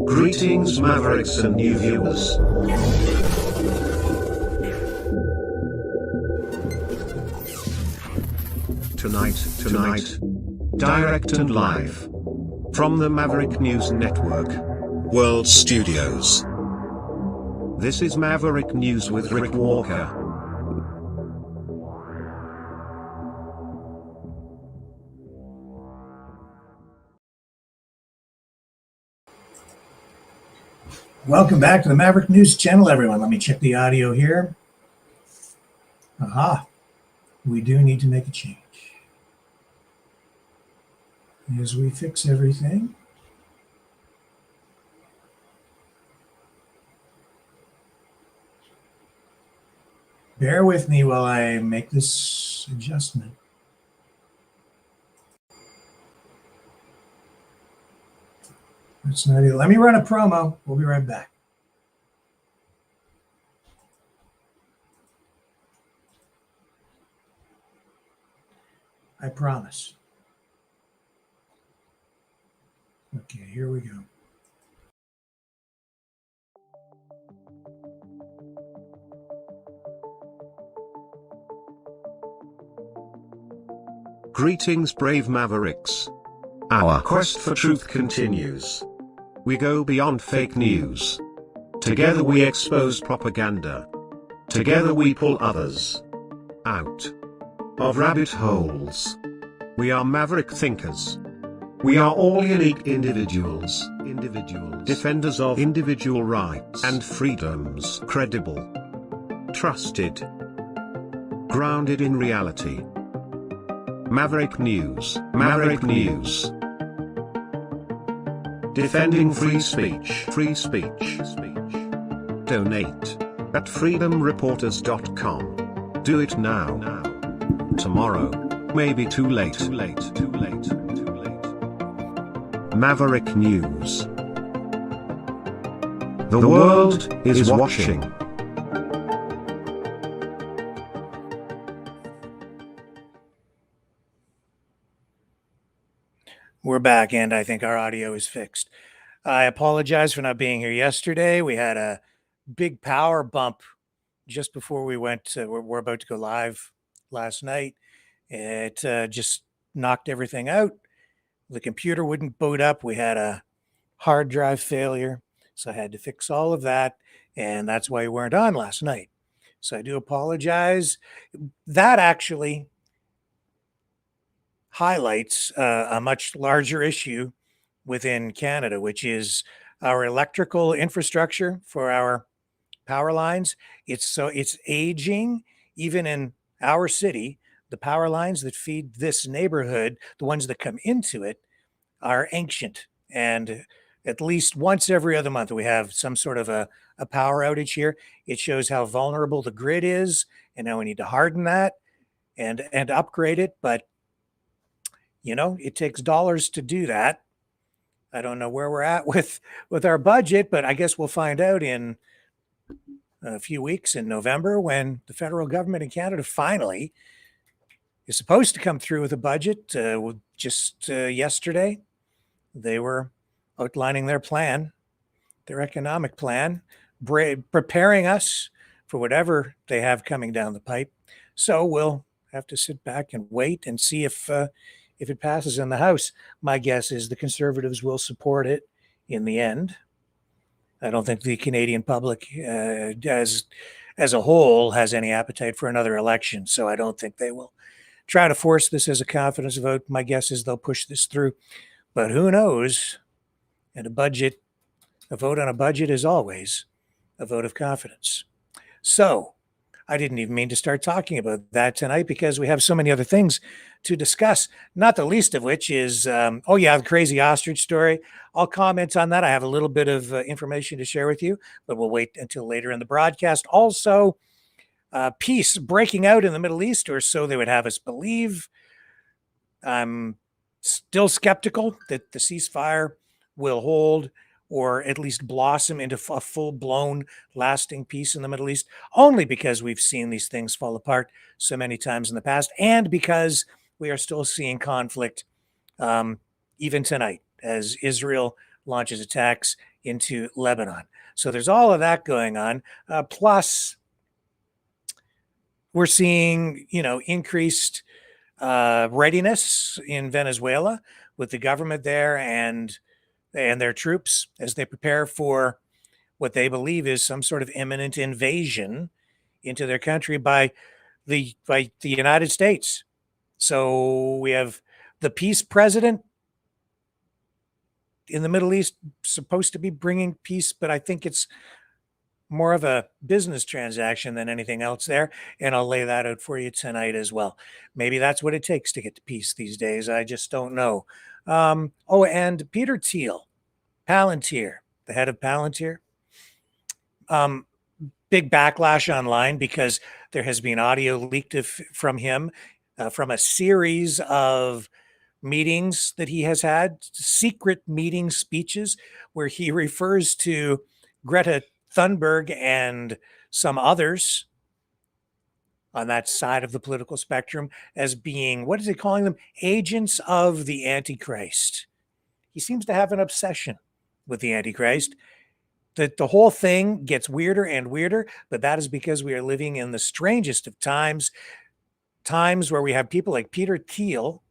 Greetings, Mavericks and new viewers. Tonight, direct and live from the Maverick News Network World Studios. This is Maverick News with Rick Walker. Welcome back to the Maverick News Channel, everyone. Let me check the audio here. Aha. We do need to make a change. As we fix everything. Bear with me while I make this adjustment. That's not it. Let me run a promo. We'll be right back. I promise. Okay, here we go. Greetings, brave Mavericks. Our quest for truth continues. We go beyond fake news. Together we expose propaganda. Together we pull others out of rabbit holes. We are Maverick thinkers. We are all unique individuals, defenders of individual rights and freedoms, credible, trusted, grounded in reality. Maverick News, defending free speech, Donate at freedomreporters.com. Do it now. Tomorrow may be too late. Maverick News. The world is watching. We're back, and I think our audio is fixed. I apologize for not being here yesterday. We had a big power bump just before we went. We're about to go live last night. It just knocked everything out. The computer wouldn't boot up. We had a hard drive failure, so I had to fix all of that, and that's why we weren't on last night. So I do apologize. That actually highlights a much larger issue within Canada, which is our electrical infrastructure for our power lines. It's aging. Even in our city, the power lines that feed this neighborhood, the ones that come into it, are ancient. And at least once every other month, we have some sort of a power outage here. It shows how vulnerable the grid is and how we need to harden that and upgrade it. But, you know, it takes dollars to do that. I don't know where we're at with our budget, but I guess we'll find out in a few weeks in November when the federal government in Canada finally is supposed to come through with a budget. Just yesterday, they were outlining their plan, their economic plan, preparing us for whatever they have coming down the pipe. So we'll have to sit back and wait and see if it passes in the House. My guess is the Conservatives will support it in the end. I don't think the Canadian public as a whole has any appetite for another election. So I don't think they will try to force this as a confidence vote. My guess is they'll push this through. But who knows? And a vote on a budget is always a vote of confidence. So I didn't even mean to start talking about that tonight because we have so many other things to discuss, not the least of which is, the crazy ostrich story. I'll comment on that. I have a little bit of information to share with you, but we'll wait until later in the broadcast. Also, peace breaking out in the Middle East, or so they would have us believe. I'm still skeptical that the ceasefire will hold or at least blossom into a full-blown lasting peace in the Middle East, only because we've seen these things fall apart so many times in the past, and because we are still seeing conflict even tonight. as Israel launches attacks into Lebanon. So there's all of that going on. Plus, we're seeing, increased readiness in Venezuela with the government there and their troops as they prepare for what they believe is some sort of imminent invasion into their country by the United States. So we have the peace president in the Middle East supposed to be bringing peace, but I think it's more of a business transaction than anything else there. And I'll lay that out for you tonight as well. Maybe that's what it takes to get to peace these days. I just don't know. And Peter Thiel, Palantir, the head of Palantir, big backlash online because there has been audio leaked from him from a series of meetings that he has had, secret meeting speeches where he refers to Greta Thunberg and some others on that side of the political spectrum as being, what is he calling them? Agents of the Antichrist. He seems to have an obsession with the Antichrist. The whole thing gets weirder and weirder, but that is because we are living in the strangest of times where we have people like Peter Thiel,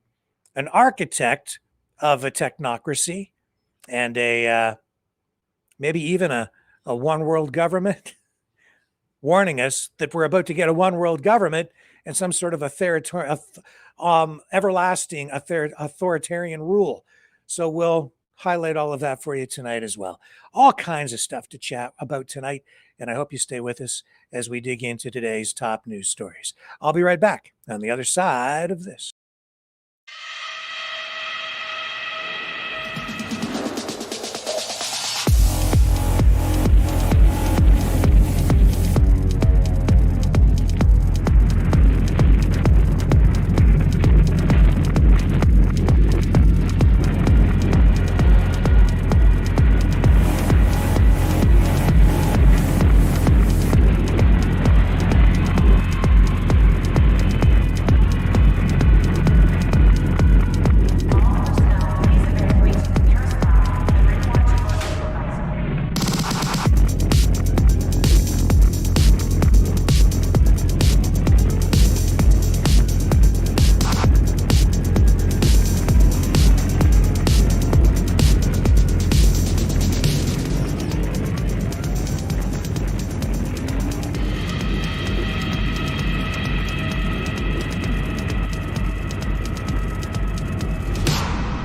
an architect of a technocracy and maybe even a one world government, warning us that we're about to get a one world government and some sort of everlasting authoritarian rule. So we'll highlight all of that for you tonight as well. All kinds of stuff to chat about tonight, and I hope you stay with us as we dig into today's top news stories. I'll be right back on the other side of this.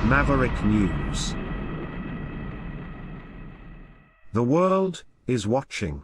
Maverick News. The world is watching.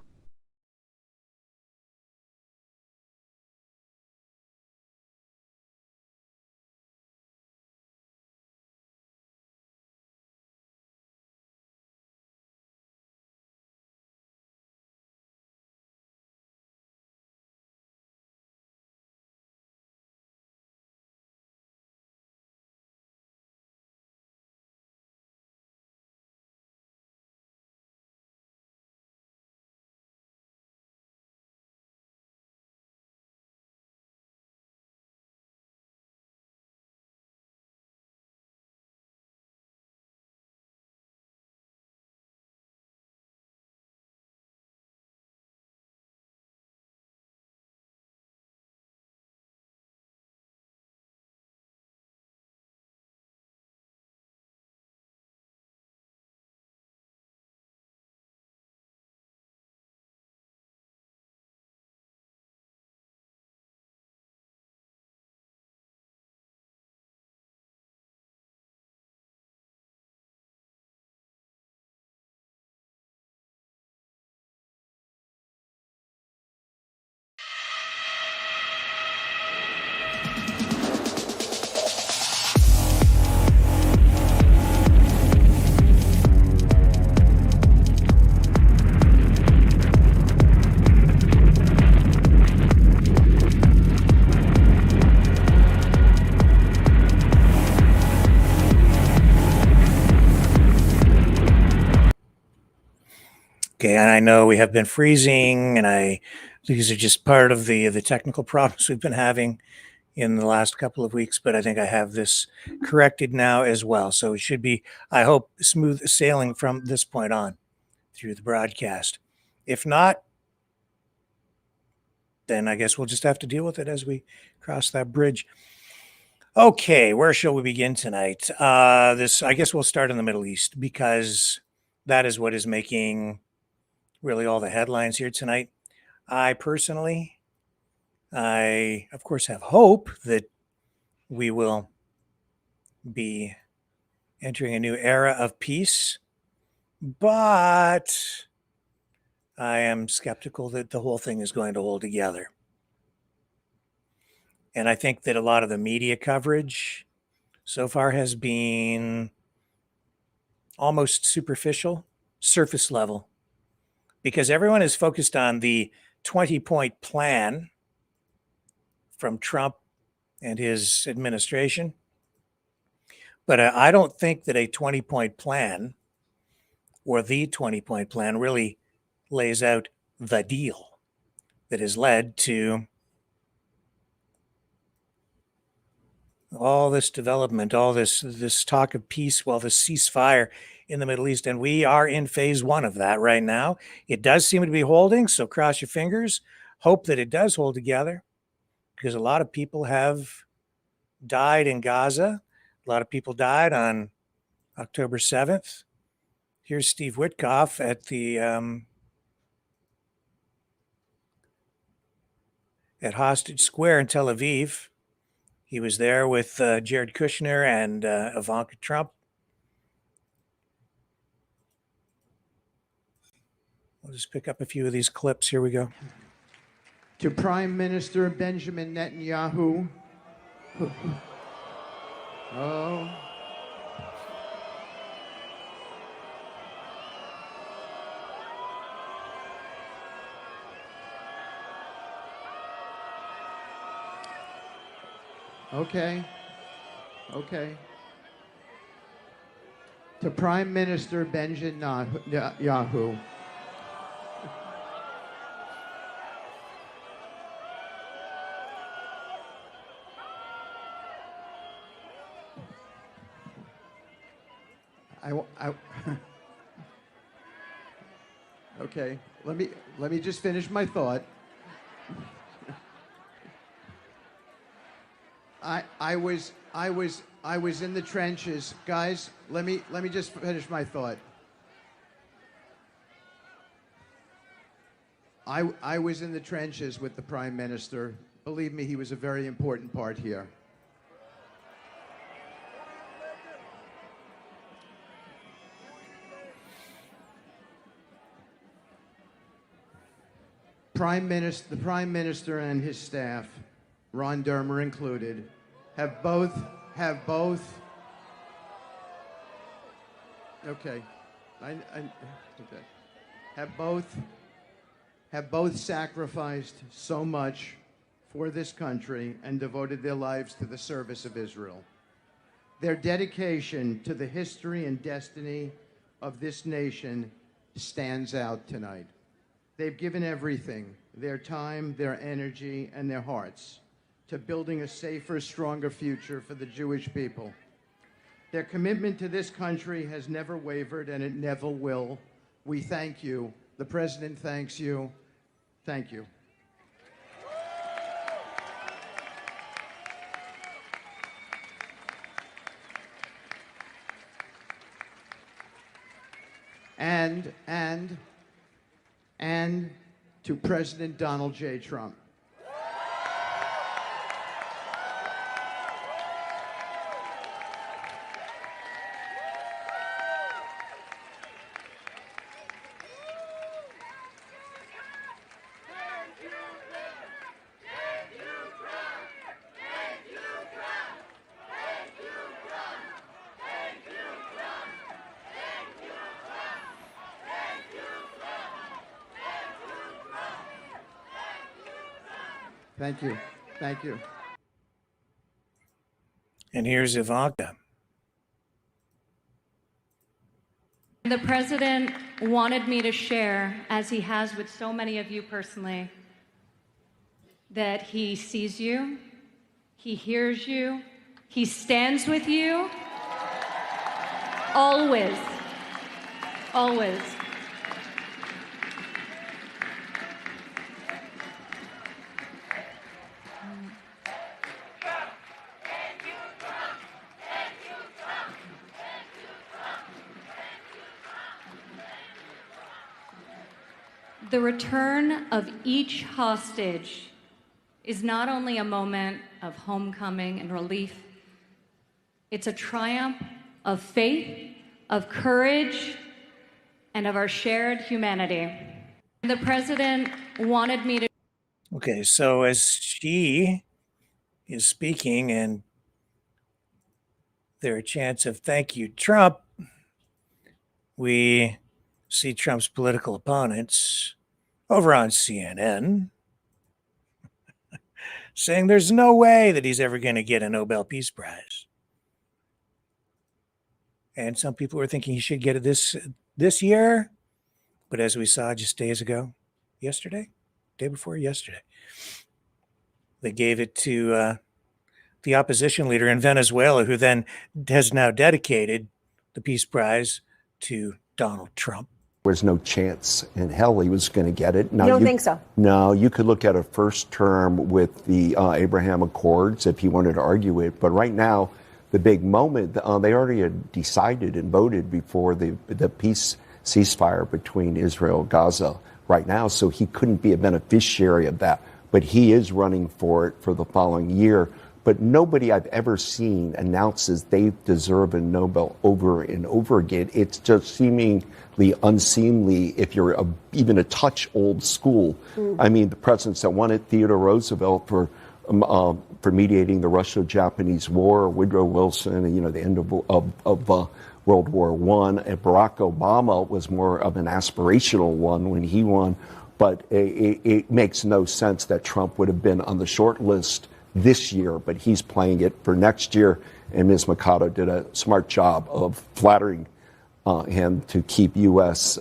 Okay, and I know we have been freezing, and these are just part of the technical problems we've been having in the last couple of weeks, but I think I have this corrected now as well. So it should be, I hope, smooth sailing from this point on through the broadcast. If not, then I guess we'll just have to deal with it as we cross that bridge. Okay, where shall we begin tonight? I guess we'll start in the Middle East because that is what is making really all the headlines here tonight. I personally, of course, have hope that we will be entering a new era of peace, but I am skeptical that the whole thing is going to hold together. And I think that a lot of the media coverage so far has been almost superficial, surface level, because everyone is focused on the 20-point plan from Trump and his administration. But I don't think that a 20-point plan or the 20-point plan really lays out the deal that has led to all this development, all this talk of peace, well, this ceasefire in the Middle East. And we are in phase one of that right now. It does seem to be holding, so cross your fingers. Hope that it does hold together, because a lot of people have died in Gaza. A lot of people died on October 7th. Here's Steve Witkoff at the at Hostage Square in Tel Aviv. He was there with Jared Kushner and Ivanka Trump. We'll just pick up a few of these clips. Here we go. To Prime Minister Benjamin Netanyahu. Oh. Okay. To Prime Minister Benjamin Netanyahu. Okay, let me just finish my thought. I was in the trenches, guys. Let me just finish my thought. I was in the trenches with the Prime Minister. Believe me, he was a very important part here. The Prime Minister and his staff, Ron Dermer included, have both sacrificed so much for this country and devoted their lives to the service of Israel. Their dedication to the history and destiny of this nation stands out tonight. They've given everything, their time, their energy, and their hearts, to building a safer, stronger future for the Jewish people. Their commitment to this country has never wavered, and it never will. We thank you. The President thanks you. Thank you. And to President Donald J. Trump. Thank you. Thank you. And here's Ivanka. The President wanted me to share, as he has with so many of you personally, that he sees you, He hears you. He stands with you. Always. Always. The return of each hostage is not only a moment of homecoming and relief, it's a triumph of faith, of courage, and of our shared humanity. The president wanted me to. Okay, so as she is speaking and there a chants of thank you, Trump, we see Trump's political opponents over on CNN saying there's no way that he's ever going to get a Nobel Peace Prize. And some people were thinking he should get it this year. But as we saw just days ago, day before yesterday, they gave it to the opposition leader in Venezuela, who then has now dedicated the Peace Prize to Donald Trump. There was no chance in hell he was going to get it. Now, you don't think so? No, you could look at a first term with the Abraham Accords if you wanted to argue it. But right now, the big moment, they already had decided and voted before the peace ceasefire between Israel and Gaza right now. So he couldn't be a beneficiary of that. But he is running for it for the following year. But nobody I've ever seen announces they deserve a Nobel over and over again. It's just seemingly unseemly if you're even a touch old school. I mean, the presidents that won it, Theodore Roosevelt for mediating the Russo-Japanese War, Woodrow Wilson, and, the end of World War I, and Barack Obama was more of an aspirational one when he won. But it makes no sense that Trump would have been on the short list this year, but he's playing it for next year. And Ms. Mikado did a smart job of flattering him to keep U.S.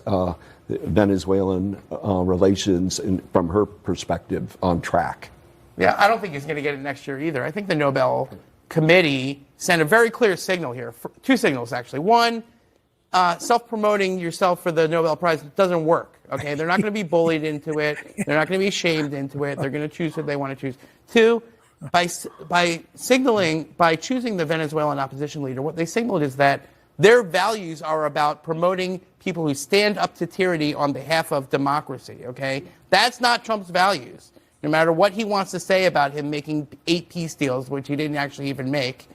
Venezuelan relations, from her perspective, on track. Yeah, I don't think he's going to get it next year either. I think the Nobel Committee sent a very clear signal here. Two signals, actually. One, self-promoting yourself for the Nobel Prize doesn't work. Okay, they're not going to be bullied into it. They're not going to be shamed into it. They're going to choose what they want to choose. Two, by choosing the Venezuelan opposition leader, what they signaled is that their values are about promoting people who stand up to tyranny on behalf of democracy. Okay, that's not Trump's values. No matter what he wants to say about him making 8 peace deals, which he didn't actually even make,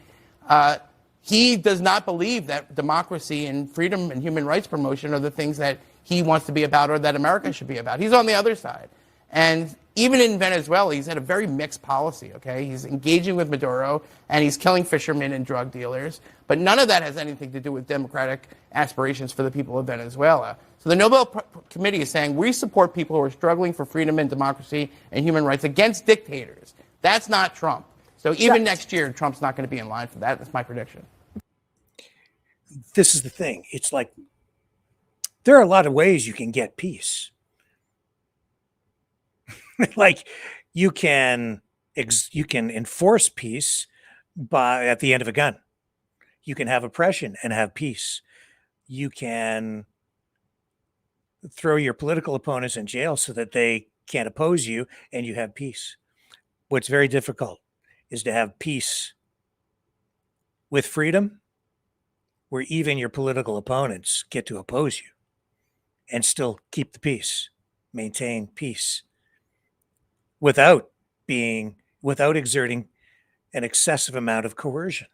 he does not believe that democracy and freedom and human rights promotion are the things that he wants to be about or that America should be about. He's on the other side. And even in Venezuela, he's had a very mixed policy, okay? He's engaging with Maduro, and he's killing fishermen and drug dealers. But none of that has anything to do with democratic aspirations for the people of Venezuela. So the Nobel Committee is saying we support people who are struggling for freedom and democracy and human rights against dictators. That's not Trump. So even next year, Trump's not going to be in line for that. That's my prediction. This is the thing. It's like there are a lot of ways you can get peace. Like you can enforce peace at the end of a gun. You can have oppression and have peace. You can throw your political opponents in jail so that they can't oppose you and you have peace. What's very difficult is to have peace with freedom, where even your political opponents get to oppose you and still keep the peace, maintain peace, without exerting an excessive amount of coercion.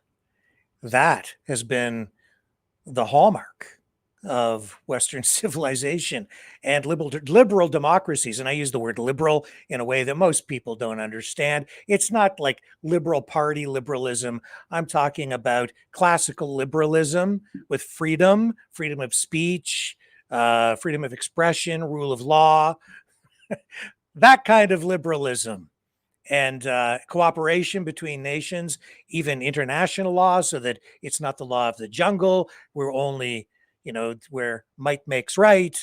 That has been the hallmark of Western civilization and liberal democracies. And I use the word liberal in a way that most people don't understand. It's not like liberal party liberalism. I'm talking about classical liberalism with freedom of speech, freedom of expression, rule of law, that kind of liberalism, and cooperation between nations, even international law, so that it's not the law of the jungle. We're only, where might makes right.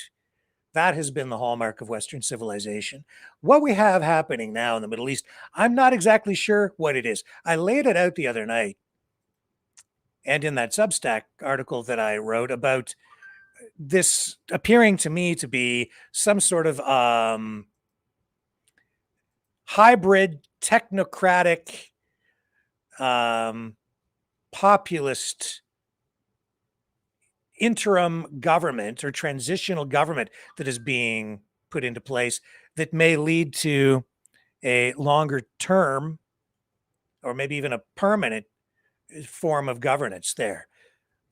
That has been the hallmark of Western civilization. What we have happening now in the Middle East, I'm not exactly sure what it is. I laid it out the other night, and in that Substack article that I wrote about this appearing to me to be some sort of hybrid technocratic populist interim government or transitional government that is being put into place that may lead to a longer term or maybe even a permanent form of governance there.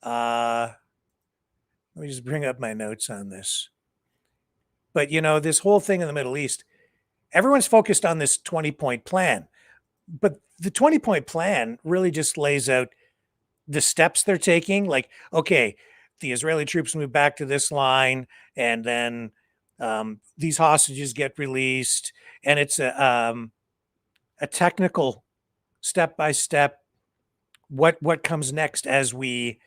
Let me just bring up my notes on this. But, this whole thing in the Middle East, everyone's focused on this 20-point plan. But the 20-point plan really just lays out the steps they're taking. Like, okay, the Israeli troops move back to this line, and then these hostages get released. And it's a technical step-by-step what comes next as we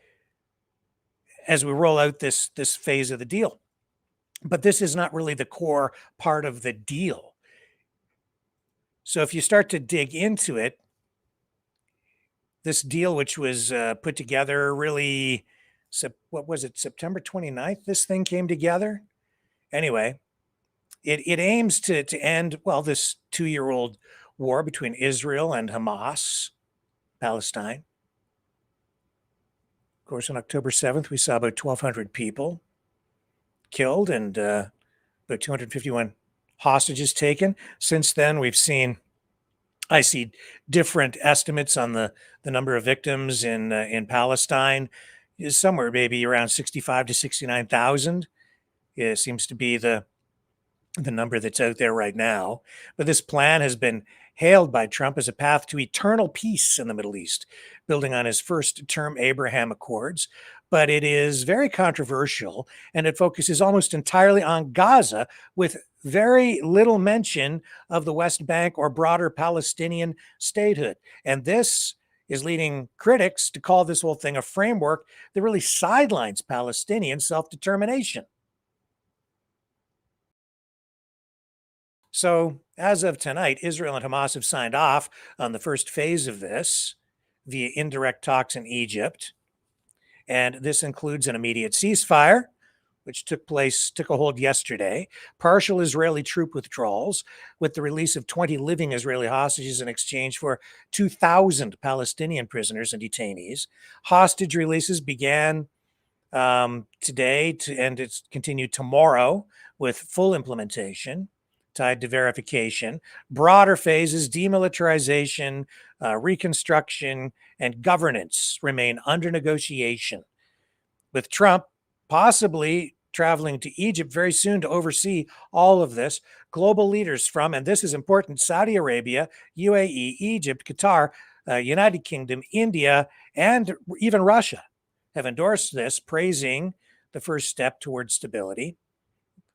roll out this phase of the deal. But this is not really the core part of the deal. So if you start to dig into it, this deal, which was put together really, what was it, September 29th, this thing came together? Anyway, it aims to end, well, this 2-year-old war between Israel and Hamas, Palestine. Of course, on October 7th, we saw about 1,200 people killed and about 251 hostages taken. Since then, I see different estimates on the number of victims in Palestine is somewhere maybe around 65 to 69,000. It seems to be the number that's out there right now. But this plan has been hailed by Trump as a path to eternal peace in the Middle East, building on his first-term Abraham Accords. But it is very controversial, and it focuses almost entirely on Gaza, with very little mention of the West Bank or broader Palestinian statehood. And this is leading critics to call this whole thing a framework that really sidelines Palestinian self-determination. So, as of tonight, Israel and Hamas have signed off on the first phase of this via indirect talks in Egypt. And this includes an immediate ceasefire, which took a hold yesterday, partial Israeli troop withdrawals, with the release of 20 living Israeli hostages in exchange for 2,000 Palestinian prisoners and detainees. Hostage releases began today, and it's continued tomorrow with full implementation tied to verification. Broader phases, demilitarization, reconstruction, and governance remain under negotiation, with Trump possibly traveling to Egypt very soon to oversee all of this. Global leaders from, and this is important, Saudi Arabia, UAE, Egypt, Qatar, United Kingdom, India, and even Russia have endorsed this, praising the first step towards stability.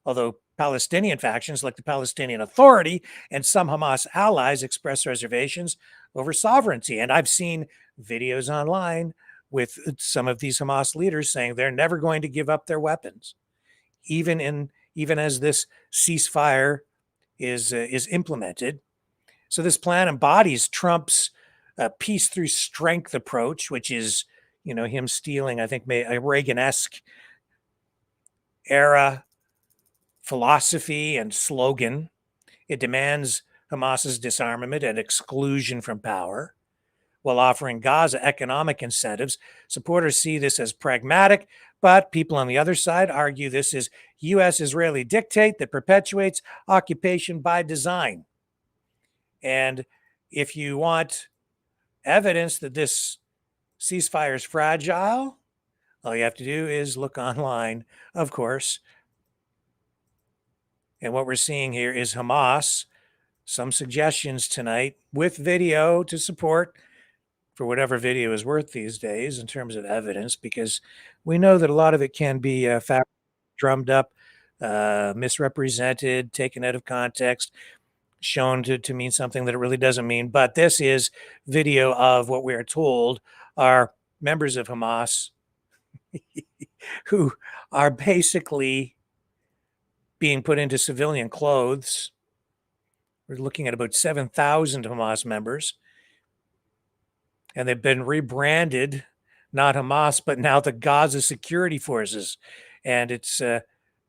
Although Palestinian factions like the Palestinian Authority and some Hamas allies express reservations over sovereignty. And I've seen videos online with some of these Hamas leaders saying they're never going to give up their weapons, even as this ceasefire is implemented. So this plan embodies Trump's peace through strength approach, which is, him stealing, I think, a Reagan-esque era philosophy and slogan. It demands Hamas's disarmament and exclusion from power, while offering Gaza economic incentives. Supporters see this as pragmatic, but people on the other side argue this is U.S.-Israeli dictate that perpetuates occupation by design. And if you want evidence that this ceasefire is fragile, all you have to do is look online, of course. And what we're seeing here is Hamas, some suggestions tonight with video to support, for whatever video is worth these days in terms of evidence, because we know that a lot of it can be drummed up, misrepresented, taken out of context, shown to mean something that it really doesn't mean. But this is video of what we are told are members of Hamas who are basically being put into civilian clothes. We're looking at about 7,000 Hamas members. And they've been rebranded, not Hamas, but now the Gaza Security Forces. And it's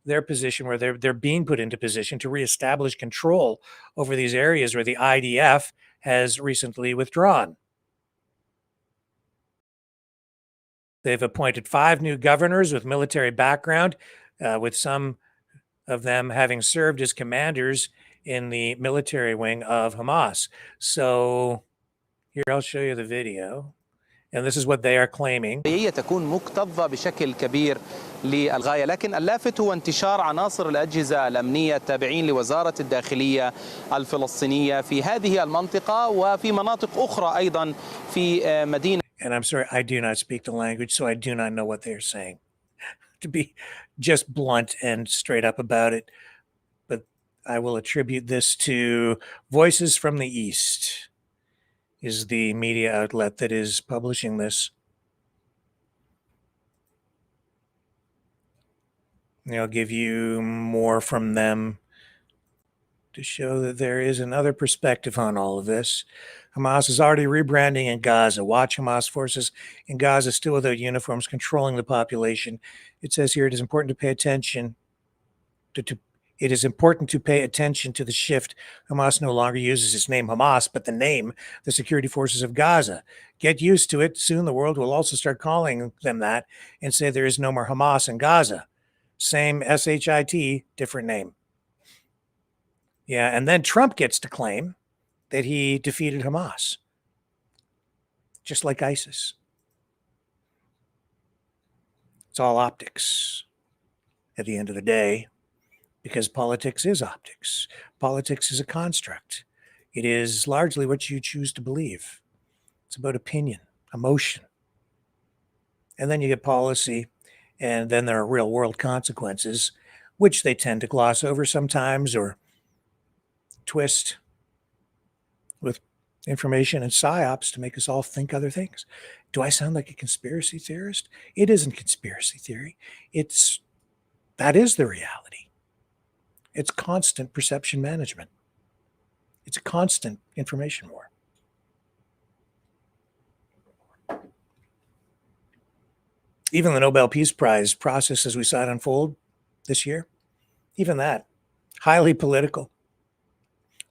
their position where they're being put into position to reestablish control over these areas where the IDF has recently withdrawn. They've appointed 5 new governors with military background, with some of them having served as commanders in the military wing of Hamas. So here, I'll show you the video. And this is what they are claiming. تكون مكتظة بشكل كبير للغاية، لكن اللافت هو انتشار عناصر الأجهزة الأمنية التابعين لوزارة الداخلية الفلسطينية في هذه المنطقة وفي مناطق أخرى أيضا في مدينة. And I'm sorry, I do not speak the language, so I do not know what they're saying. To be just blunt and straight up about it, but I will attribute this to Voices from the East. Is the media outlet that is publishing this. And I'll give you more from them to show that there is another perspective on all of this. Hamas is already rebranding in Gaza. Watch Hamas forces in Gaza still without uniforms controlling the population. It says here it is important to pay attention It is important to pay attention to the shift. Hamas no longer uses its name Hamas, but the name, the Security Forces of Gaza. Get used to it. Soon the world will also start calling them that and say there is no more Hamas in Gaza. Same S-H-I-T, different name. Yeah, and then Trump gets to claim that he defeated Hamas, just like ISIS. It's all optics at the end of the day. Because politics is optics. Politics is a construct. It is largely what you choose to believe. It's about opinion, emotion. And then you get policy, and then there are real world consequences, which they tend to gloss over sometimes or twist with information and psyops to make us all think other things. Do I sound like a conspiracy theorist? It isn't conspiracy theory. That is the reality. It's constant perception management. It's a constant information war. Even the Nobel Peace Prize process as we saw it unfold this year, even that, highly political.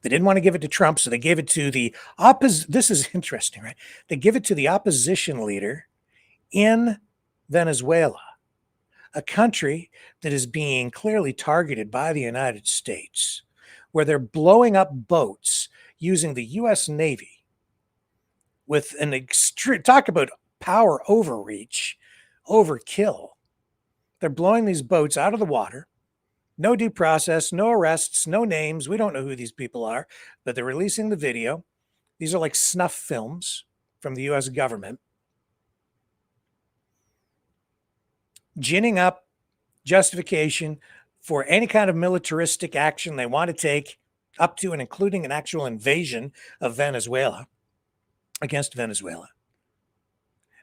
They didn't want to give it to Trump, so they gave it to the opposition. This is interesting, right? They give it to the opposition leader in Venezuela, a country that is being clearly targeted by the United States, where they're blowing up boats using the U.S. Navy with an extreme, talk about power overreach, overkill. They're blowing these boats out of the water. No due process, no arrests, no names. We don't know who these people are, but they're releasing the video. These are like snuff films from the U.S. government. Ginning up justification for any kind of militaristic action they want to take, up to and including an actual invasion of Venezuela, against Venezuela.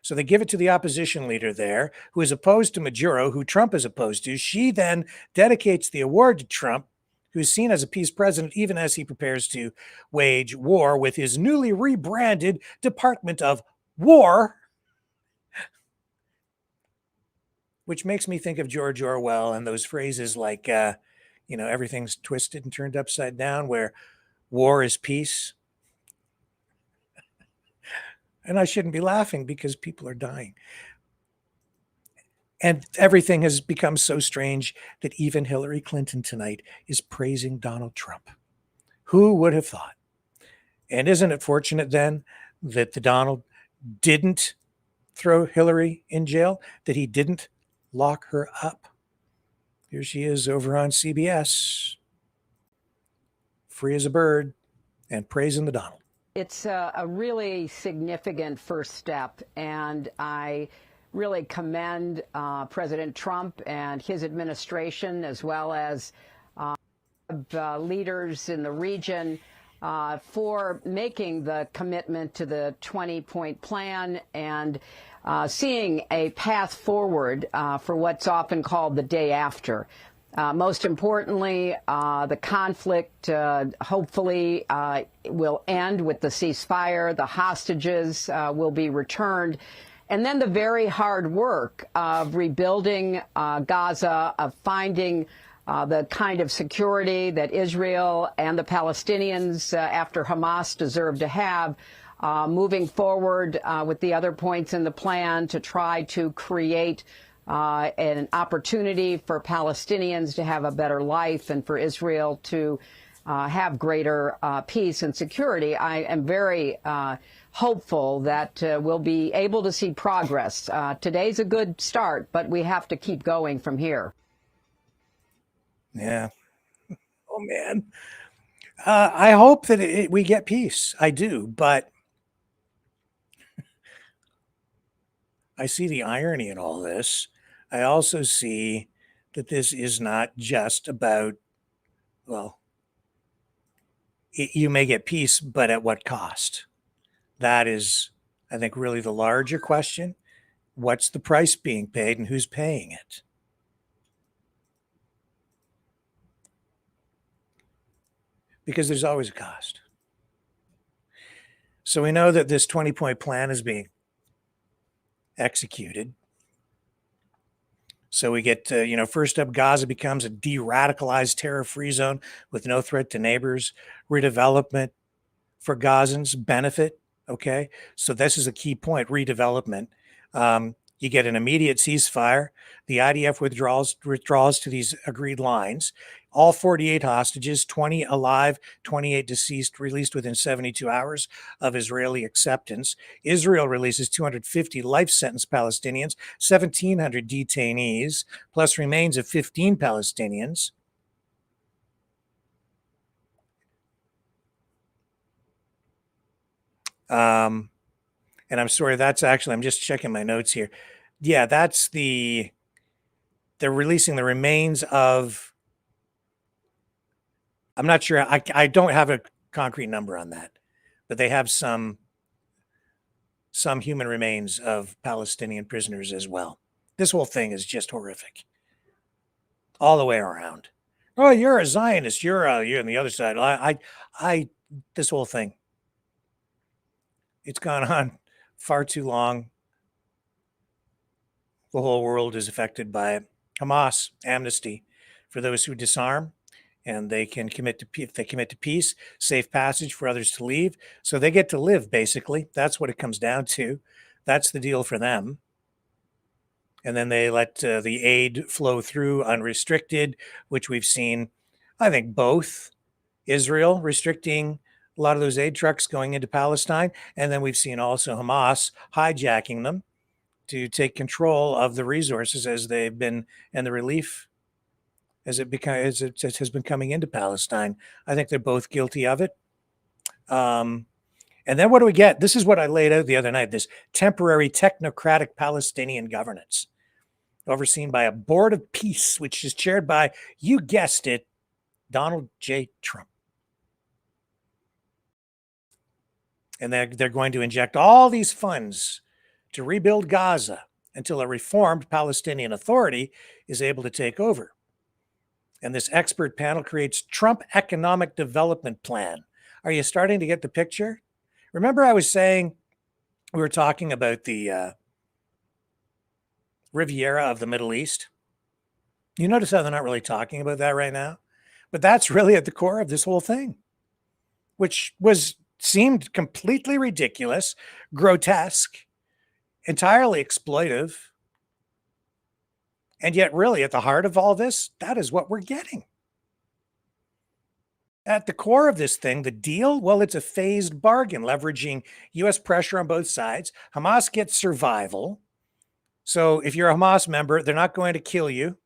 So they give it to the opposition leader there, who is opposed to Maduro, who Trump is opposed to. She then dedicates the award to Trump, who's seen as a peace president, even as he prepares to wage war with his newly rebranded Department of War, which makes me think of George Orwell and those phrases like, everything's twisted and turned upside down, where war is peace. And I shouldn't be laughing because people are dying. And everything has become so strange that even Hillary Clinton tonight is praising Donald Trump. Who would have thought? And isn't it fortunate then that the Donald didn't throw Hillary in jail, that he didn't lock her up? Here she is over on CBS, free as a bird and praising the Donald. It's a really significant first step, and I really commend President Trump and his administration, as well as leaders in the region, for making the commitment to the 20-point plan and seeing a path forward for what's often called the day after. Most importantly, the conflict hopefully will end with the ceasefire. The hostages will be returned. And then the very hard work of rebuilding Gaza, of finding the kind of security that Israel and the Palestinians after Hamas deserve to have, moving forward with the other points in the plan to try to create an opportunity for Palestinians to have a better life and for Israel to have greater peace and security. I am very hopeful that we'll be able to see progress. Today's a good start, but we have to keep going from here. Yeah. Oh, man. I hope that we get peace. I do, but I see the irony in all this. I also see that this is not just about, well, you may get peace, but at what cost? That is, I think, really the larger question. What's the price being paid and who's paying it? Because there's always a cost. So we know that this 20-point plan is being executed. So we get, first up, Gaza becomes a de-radicalized terror-free zone with no threat to neighbors, redevelopment for Gazans benefit. Okay, so this is a key point, redevelopment. You get an immediate ceasefire. The IDF withdraws to these agreed lines. All 48 hostages, 20 alive, 28 deceased, released within 72 hours of Israeli acceptance. Israel releases 250 life sentence Palestinians, 1,700 detainees, plus remains of 15 Palestinians. And I'm sorry, that's actually, I'm just checking my notes here. Yeah, that's they're releasing the remains of, I'm not sure, I don't have a concrete number on that, but they have some human remains of Palestinian prisoners as well. This whole thing is just horrific. All the way around. Oh, you're a Zionist, you're on the other side. This whole thing, it's gone on far too long. The whole world is affected by it. Hamas, amnesty for those who disarm, and they can commit to peace, safe passage for others to leave. So they get to live, basically. That's what it comes down to. That's the deal for them. And then they let the aid flow through unrestricted, which we've seen, I think, both Israel restricting a lot of those aid trucks going into Palestine, and then we've seen also Hamas hijacking them to take control of the resources as they've been, and the relief as it has been coming into Palestine. I think they're both guilty of it. And then what do we get? This is what I laid out the other night, this temporary technocratic Palestinian governance overseen by a board of peace, which is chaired by, you guessed it, Donald J. Trump. And they're going to inject all these funds to rebuild Gaza until a reformed Palestinian Authority is able to take over. And this expert panel creates Trump Economic Development Plan. Are you starting to get the picture? Remember I was saying we were talking about the Riviera of the Middle East? You notice how they're not really talking about that right now? But that's really at the core of this whole thing, which seemed completely ridiculous, grotesque, entirely exploitive. And yet really at the heart of all this, that is what we're getting. At the core of this thing, the deal, well, it's a phased bargain, leveraging U.S. pressure on both sides. Hamas gets survival. So if you're a Hamas member, they're not going to kill you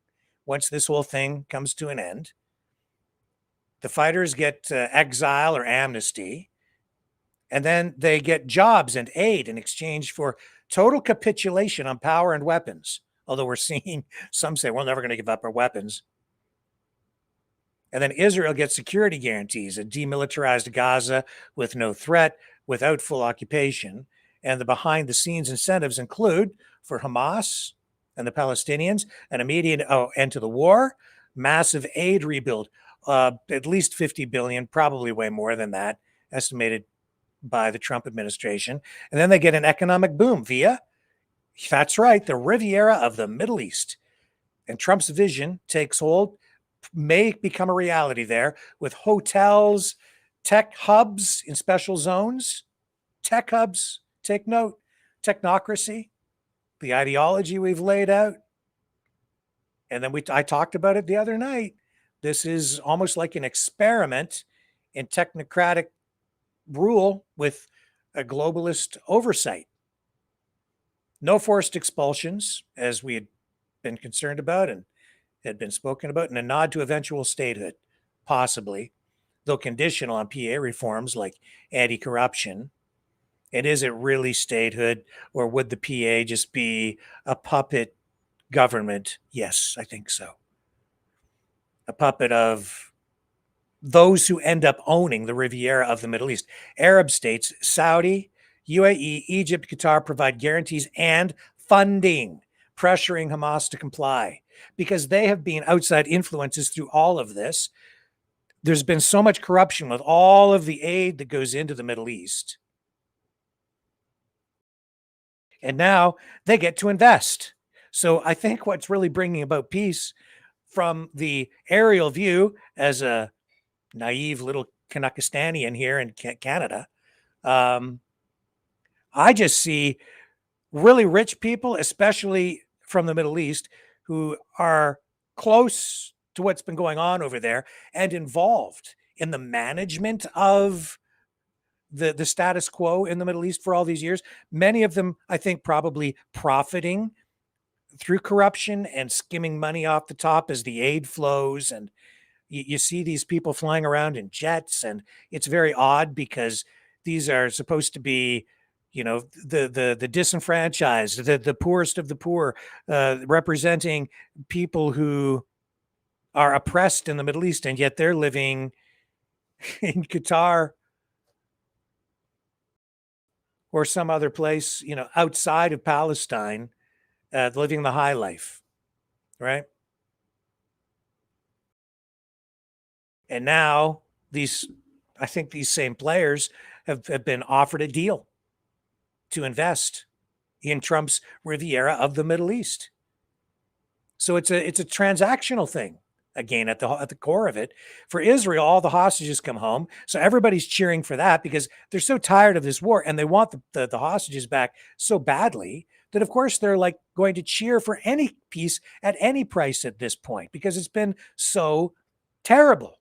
once this whole thing comes to an end. The fighters get exile or amnesty. And then they get jobs and aid in exchange for total capitulation on power and weapons. Although we're seeing some say we're never going to give up our weapons. And then Israel gets security guarantees, a demilitarized Gaza with no threat, without full occupation. And the behind the scenes incentives include, for Hamas and the Palestinians, an immediate end to the war, massive aid rebuild, at least 50 billion, probably way more than that, estimated by the Trump administration. And then they get an economic boom via, that's right, the Riviera of the Middle East. And Trump's vision takes hold, may become a reality there with hotels, tech hubs in special zones, tech hubs, take note, technocracy, the ideology we've laid out. And then I talked about it the other night. This is almost like an experiment in technocratic rule with a globalist oversight. No forced expulsions, as we had been concerned about and had been spoken about, and a nod to eventual statehood, possibly, though conditional on PA reforms like anti-corruption. And is it really statehood, or would the PA just be a puppet government? Yes, I think so. A puppet of those who end up owning the Riviera of the Middle East. Arab states, Saudi, UAE, Egypt, Qatar provide guarantees and funding, pressuring Hamas to comply because they have been outside influences through all of this. There's been so much corruption with all of the aid that goes into the Middle East. And now they get to invest. So I think what's really bringing about peace from the aerial view as a naive little Kanakistanian here in Canada, I just see really rich people, especially from the Middle East, who are close to what's been going on over there and involved in the management of the status quo in the Middle East for all these years. Many of them, I think, probably profiting through corruption and skimming money off the top as the aid flows. And you see these people flying around in jets, and it's very odd because these are supposed to be, you know, the disenfranchised, the poorest of the poor, representing people who are oppressed in the Middle East, and yet they're living in Qatar or some other place, you know, outside of Palestine, living the high life, right? And now I think these same players have been offered a deal to invest in Trump's Riviera of the Middle East. So it's a transactional thing. Again, at the core of it, for Israel, all the hostages come home. So everybody's cheering for that because they're so tired of this war and they want the hostages back so badly that, of course, they're like going to cheer for any peace at any price at this point because it's been so terrible.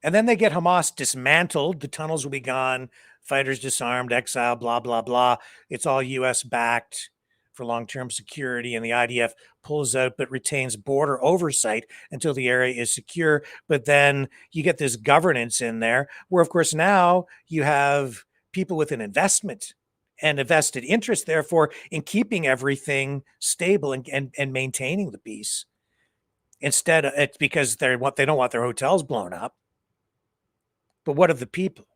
And then they get Hamas dismantled. The tunnels will be gone. Fighters disarmed, exiled, blah, blah, blah. It's all U.S. backed for long-term security. And the IDF pulls out but retains border oversight until the area is secure. But then you get this governance in there where, of course, now you have people with an investment and a vested interest, therefore, in keeping everything stable and maintaining the peace. Instead, it's because they don't want their hotels blown up. But what of the people?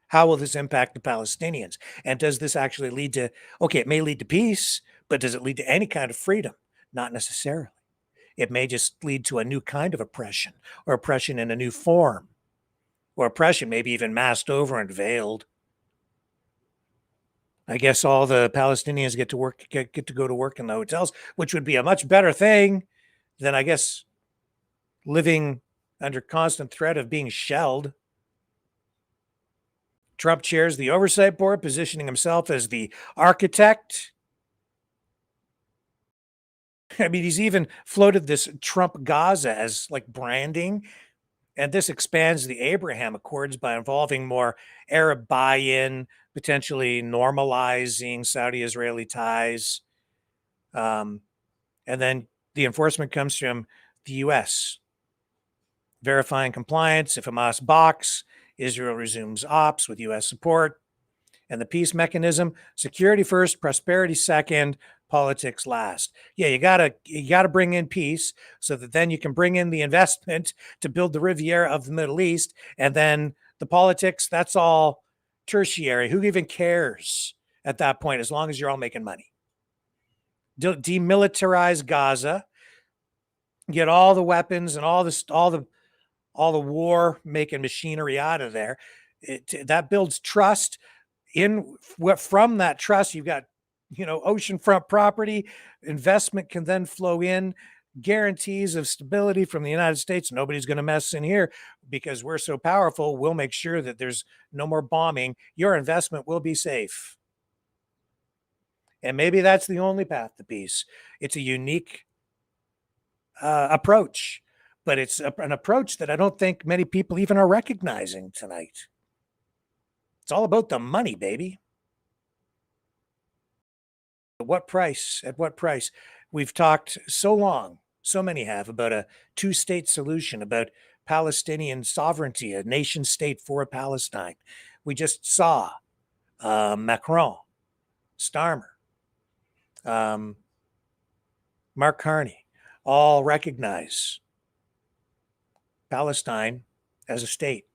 How will this impact the Palestinians? And does this actually lead to, okay, it may lead to peace, but does it lead to any kind of freedom? Not necessarily. It may just lead to a new kind of oppression, or oppression in a new form, or oppression maybe even masked over and veiled. I guess all the Palestinians get to go to work in the hotels, which would be a much better thing than, I guess, living under constant threat of being shelled. Trump chairs the oversight board, positioning himself as the architect. I mean, he's even floated this Trump Gaza as like branding. And this expands the Abraham Accords by involving more Arab buy-in, potentially normalizing Saudi-Israeli ties. And then the enforcement comes from the U.S., verifying compliance. If Hamas balks, Israel resumes ops with U.S. support. And the peace mechanism, security first, prosperity second, politics last. Yeah, you gotta bring in peace so that then you can bring in the investment to build the Riviera of the Middle East. And then the politics, that's all tertiary. Who even cares at that point, as long as you're all making money? Demilitarize Gaza, get all the weapons and all the war making machinery out of there. That builds trust. From that trust, you've got, oceanfront property. Investment can then flow in, guarantees of stability from the United States. Nobody's going to mess in here because we're so powerful. We'll make sure that there's no more bombing. Your investment will be safe. And maybe that's the only path to peace. It's a unique approach, but it's an approach that I don't think many people even are recognizing tonight. It's all about the money, baby. At what price? At what price? We've talked so long, so many have, about a two-state solution, about Palestinian sovereignty, a nation state for Palestine. We just saw Macron, Starmer, Mark Carney, all recognize Palestine as a state.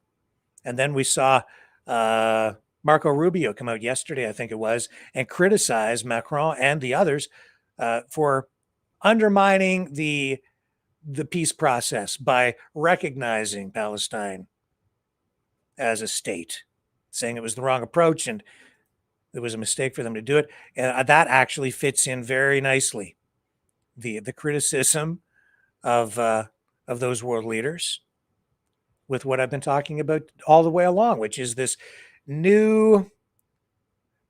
And then we saw Marco Rubio come out yesterday, I think it was, and criticize Macron and the others for undermining the peace process by recognizing Palestine as a state, saying it was the wrong approach and it was a mistake for them to do it. And that actually fits in very nicely. The criticism of those world leaders with what I've been talking about all the way along, which is this new,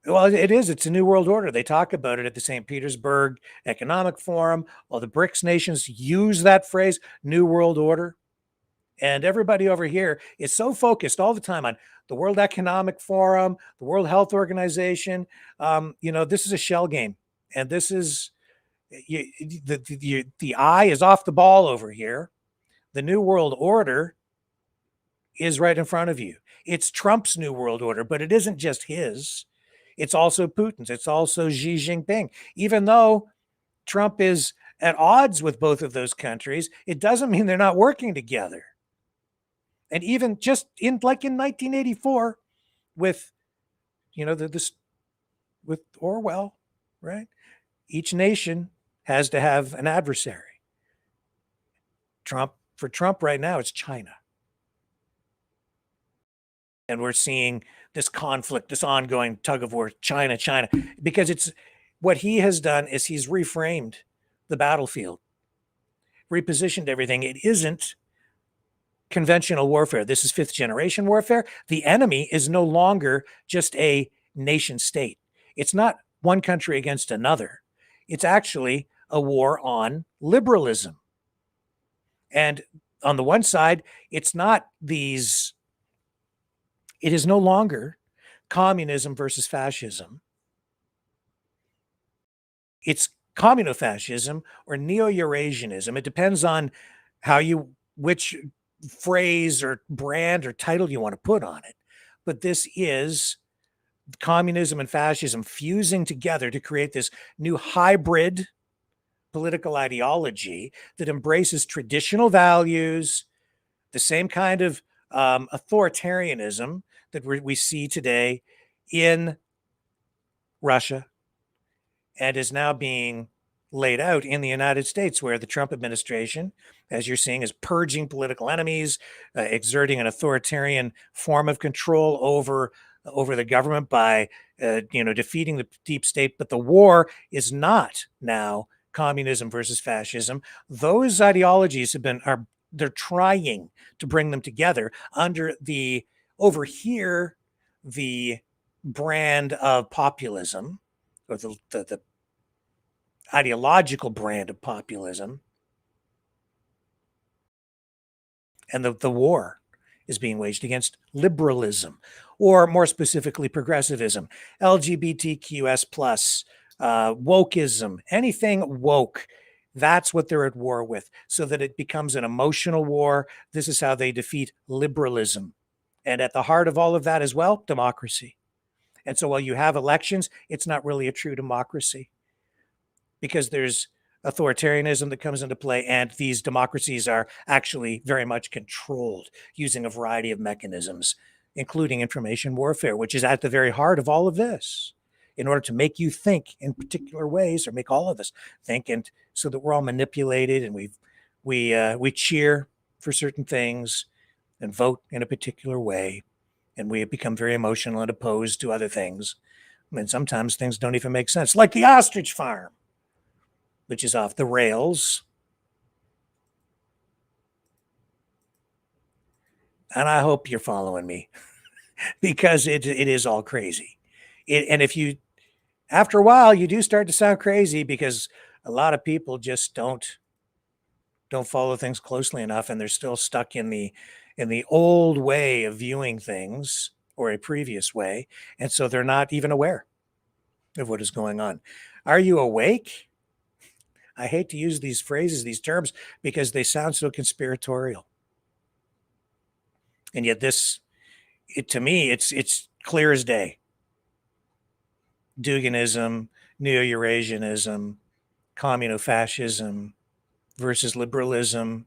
it's a new world order. They talk about it at the St. Petersburg Economic Forum. All the BRICS nations use that phrase, new world order. And everybody over here is so focused all the time on the World Economic Forum, the World Health Organization. This is a shell game. And this is, the eye is off the ball over here. The new world order is right in front of you. It's Trump's new world order, but it isn't just his. It's also Putin's. It's also Xi Jinping. Even though Trump is at odds with both of those countries, it doesn't mean they're not working together. And even just in 1984 with, with Orwell, right? Each nation has to have an adversary. For Trump right now, it's China. And we're seeing this conflict, this ongoing tug of war, China, because it's what he has done is he's reframed the battlefield, repositioned everything. It isn't conventional warfare. This is fifth generation warfare. The enemy is no longer just a nation state. It's not one country against another. It's actually a war on liberalism. And on the one side, it is no longer communism versus fascism. It's communofascism or neo-Eurasianism. It depends on which phrase or brand or title you want to put on it. But this is communism and fascism fusing together to create this new hybrid political ideology that embraces traditional values, the same kind of authoritarianism that we see today in Russia and is now being laid out in the United States, where the Trump administration, as you're seeing, is purging political enemies, exerting an authoritarian form of control over the government by defeating the deep state. But the war is not now communism versus fascism. Those ideologies they're trying to bring them together under the brand of populism, or the ideological brand of populism. And the war is being waged against liberalism, or more specifically, progressivism, LGBTQS+, wokeism, anything woke. That's what they're at war with, so that it becomes an emotional war. This is how they defeat liberalism. And at the heart of all of that as well, democracy. And so while you have elections, it's not really a true democracy, because there's authoritarianism that comes into play, and these democracies are actually very much controlled using a variety of mechanisms, including information warfare, which is at the very heart of all of this, in order to make you think in particular ways, or make all of us think, and so that we're all manipulated and We cheer for certain things and vote in a particular way, and we have become very emotional and opposed to other things. And sometimes things don't even make sense, like the ostrich farm, which is off the rails. And I hope you're following me because it is all crazy. And if you, after a while, you do start to sound crazy because a lot of people just don't follow things closely enough, and they're still stuck in the old way of viewing things, or a previous way, and so they're not even aware of what is going on. Are you awake? I hate to use these phrases, these terms, because they sound so conspiratorial. And yet to me, it's clear as day. Duginism, neo-Eurasianism, communofascism versus liberalism.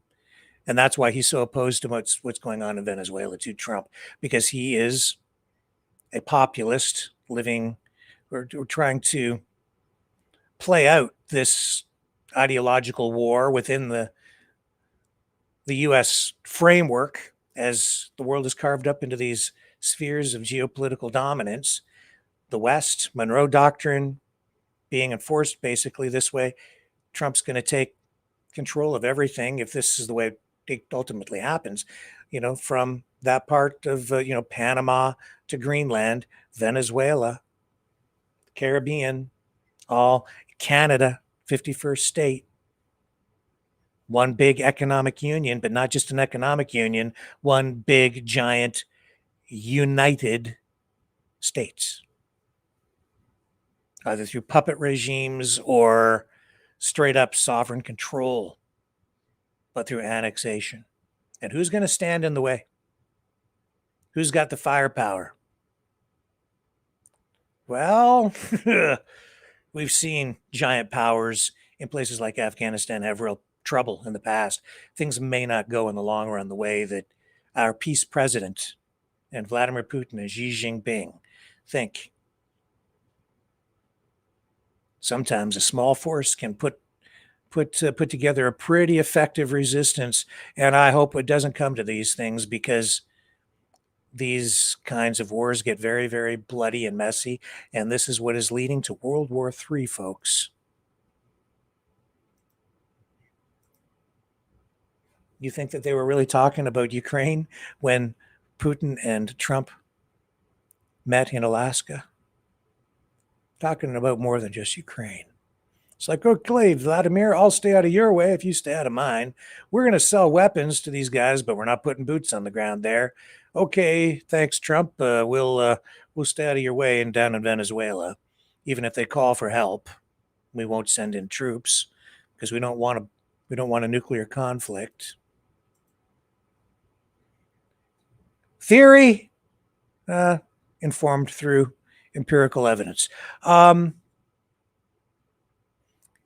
And that's why he's so opposed to what's going on in Venezuela to Trump, because he is a populist living or trying to play out this ideological war within the U.S. framework, as the world is carved up into these spheres of geopolitical dominance. The West, Monroe Doctrine being enforced basically this way. Trump's going to take control of everything if this is the way it ultimately happens, from that part of, Panama to Greenland, Venezuela, Caribbean, all Canada, 51st state. One big economic union, but not just an economic union, one big, giant, united states, either through puppet regimes or straight up sovereign control, but through annexation. And who's going to stand in the way? Who's got the firepower? Well, we've seen giant powers in places like Afghanistan have real trouble in the past. Things may not go in the long run the way that our peace president and Vladimir Putin and Xi Jinping think. Sometimes a small force can put together a pretty effective resistance, and I hope it doesn't come to these things, because these kinds of wars get very, very bloody and messy, and this is what is leading to World War III, folks. You think that they were really talking about Ukraine when Putin and Trump met in Alaska? Talking about more than just Ukraine. It's like, okay, Vladimir, I'll stay out of your way if you stay out of mine. We're going to sell weapons to these guys, but we're not putting boots on the ground there. Okay, thanks, Trump. We'll stay out of your way and down in Venezuela. Even if they call for help, we won't send in troops because we don't want a nuclear conflict. Theory, informed through empirical evidence. And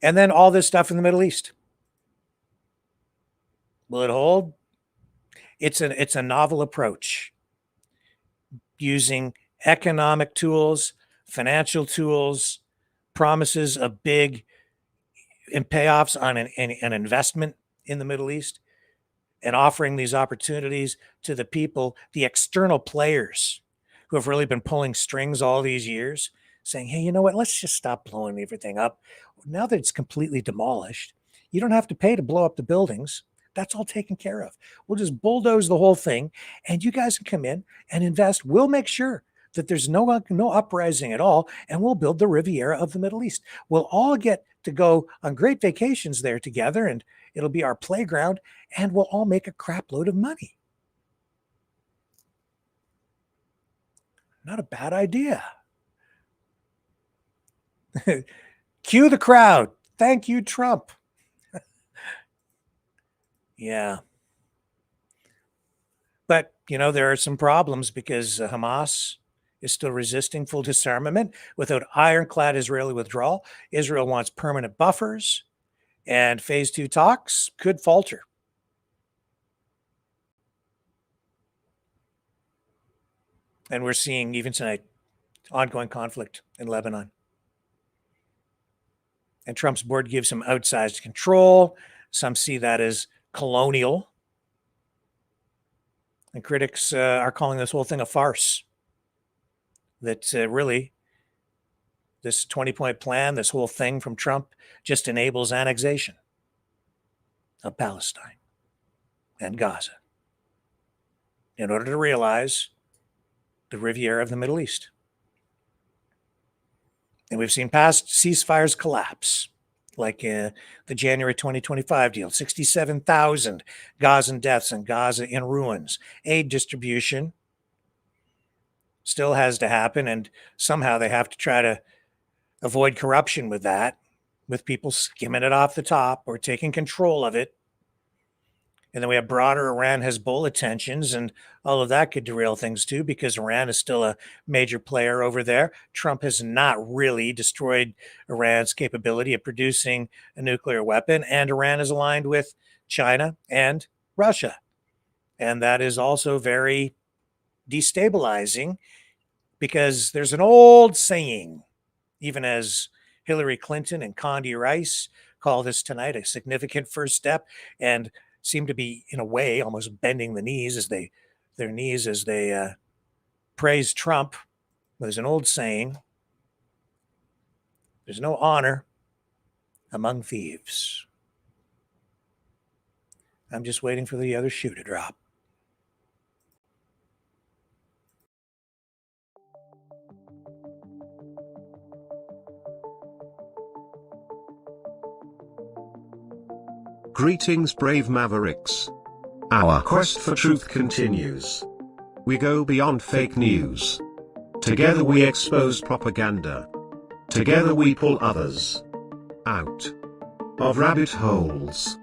then all this stuff in the Middle East. Will it hold? It's a novel approach using economic tools, financial tools, promises of big payoffs on an investment in the Middle East, and offering these opportunities to the people, the external players who have really been pulling strings all these years, saying, hey, you know what, let's just stop blowing everything up. Now that it's completely demolished, you don't have to pay to blow up the buildings. That's all taken care of. We'll just bulldoze the whole thing, and you guys can come in and invest. We'll make sure that there's no uprising at all, and we'll build the Riviera of the Middle East. We'll all get to go on great vacations there together, and it'll be our playground, and we'll all make a crap load of money. Not a bad idea. Cue the crowd. Thank you, Trump. Yeah. But, there are some problems because Hamas is still resisting full disarmament without ironclad Israeli withdrawal. Israel wants permanent buffers, and phase 2 talks could falter. And we're seeing, even tonight, ongoing conflict in Lebanon. And Trump's board gives him outsized control. Some see that as colonial. And critics are calling this whole thing a farce. That really, this 20-point plan, this whole thing from Trump, just enables annexation of Palestine and Gaza in order to realize the Riviera of the Middle East. And we've seen past ceasefires collapse, like the January 2025 deal, 67,000 Gazan deaths and Gaza in ruins. Aid distribution still has to happen, and somehow they have to try to avoid corruption with that, with people skimming it off the top or taking control of it. And then we have broader Iran-Hezbollah tensions, and all of that could derail things too, because Iran is still a major player over there. Trump has not really destroyed Iran's capability of producing a nuclear weapon, and Iran is aligned with China and Russia. And that is also very destabilizing, because there's an old saying, even as Hillary Clinton and Condi Rice call this tonight a significant first step, and seem to be, in a way, almost bending the knees as they praise Trump. There's an old saying: there's no honor among thieves. I'm just waiting for the other shoe to drop. Greetings, brave Mavericks. Our quest for truth continues. We go beyond fake news. Together we expose propaganda. Together we pull others out of rabbit holes.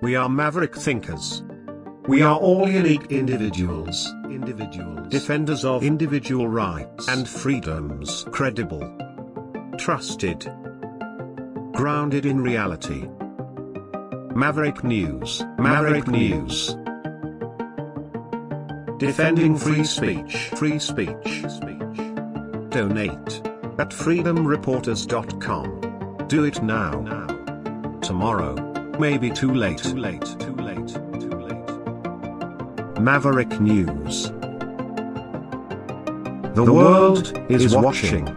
We are maverick thinkers. We are all unique individuals. Defenders of individual rights and freedoms. Credible. Trusted. Grounded in reality. Maverick News. Maverick News. Defending free speech. Free speech. Donate at freedomreporters.com. Do it now. Tomorrow may be too late. Maverick News. The world is watching.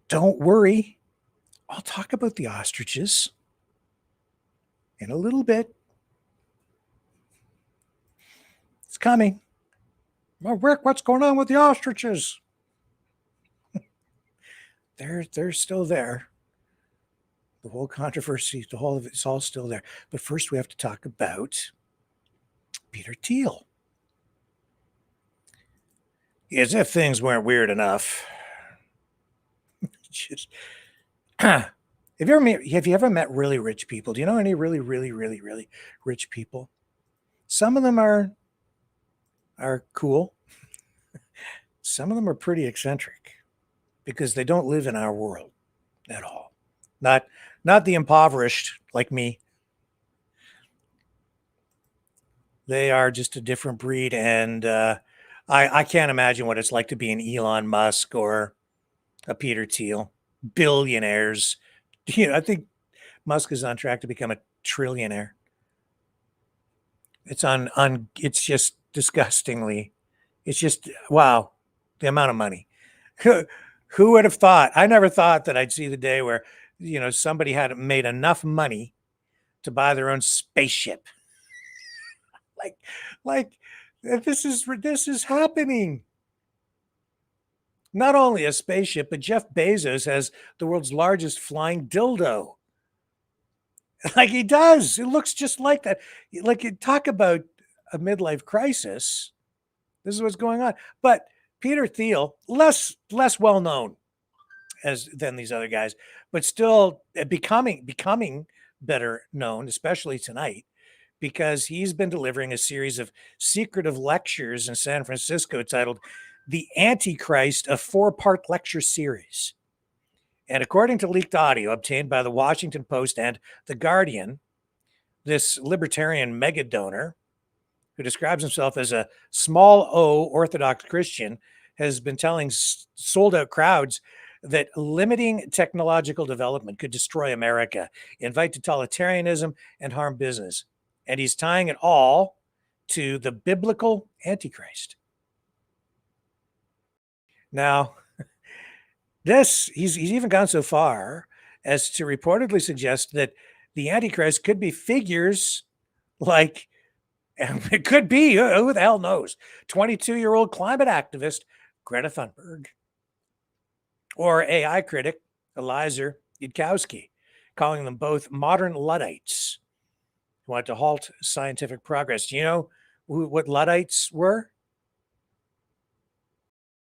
Don't worry, I'll talk about the ostriches in a little bit. It's coming. Well, Rick, what's going on with the ostriches? They're still there. The whole controversy, the whole of it's all still there. But first we have to talk about Peter Thiel. As if things weren't weird enough. Just, have you ever met really rich people? Do you know any really rich people? Some of them are cool. Some of them are pretty eccentric because they don't live in our world at all. Not the impoverished like me. They are just a different breed, and I can't imagine what it's like to be an Elon Musk or a Peter Thiel. Billionaires. I think Musk is on track to become a trillionaire. It's just disgustingly. It's just, wow, the amount of money. Who would have thought? I never thought that I'd see the day where, somebody had made enough money to buy their own spaceship. like this is happening. Not only a spaceship, but Jeff Bezos has the world's largest flying dildo. Like he does. It looks just like that. Like you talk about a midlife crisis. This is what's going on. But Peter Thiel, less well known than these other guys, but still becoming better known, especially tonight, because he's been delivering a series of secretive lectures in San Francisco titled The Antichrist, a 4-part lecture series. And according to leaked audio obtained by the Washington Post and The Guardian, this libertarian mega donor, who describes himself as a small O Orthodox Christian, has been telling sold out crowds that limiting technological development could destroy America, invite totalitarianism, and harm business. And he's tying it all to the biblical Antichrist. Now, he's even gone so far as to reportedly suggest that the Antichrist could be figures like, it could be, who the hell knows, 22-year-old climate activist Greta Thunberg, or AI critic Eliezer Yudkowsky, calling them both modern Luddites who want to halt scientific progress. Do you know what Luddites were?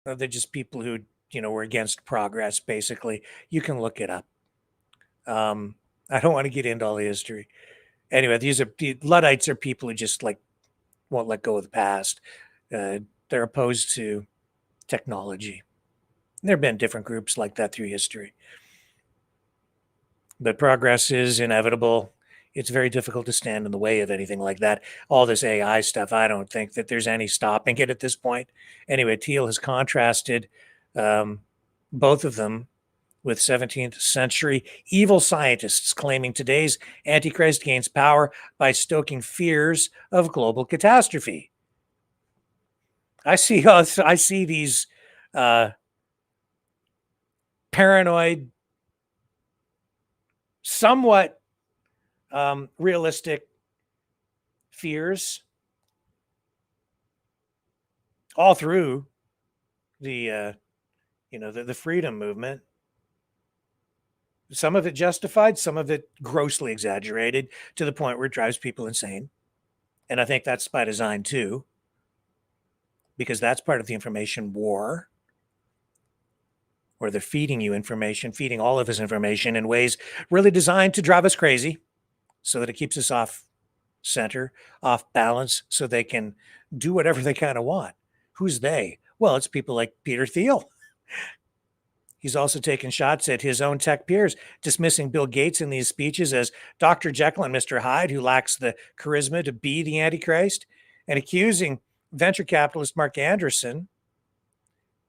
They're just people who, were against progress, basically. You can look it up. I don't want to get into all the history. Anyway, the Luddites are people who just won't let go of the past. They're opposed to technology. There have been different groups like that through history. But progress is inevitable. It's very difficult to stand in the way of anything like that. All this AI stuff, I don't think that there's any stopping it at this point. Anyway, Thiel has contrasted both of them with 17th century evil scientists claiming today's Antichrist gains power by stoking fears of global catastrophe. I see these paranoid, somewhat realistic fears all through the the freedom movement. Some of it justified, some of it grossly exaggerated to the point where it drives people insane. And I think that's by design too, because that's part of the information war, where they're feeding you information, feeding all of us information in ways really designed to drive us crazy so that it keeps us off center, off balance, so they can do whatever they kind of want. Who's they? Well, it's people like Peter Thiel. He's also taken shots at his own tech peers, dismissing Bill Gates in these speeches as Dr. Jekyll and Mr. Hyde, who lacks the charisma to be the Antichrist, and accusing venture capitalist Mark Anderson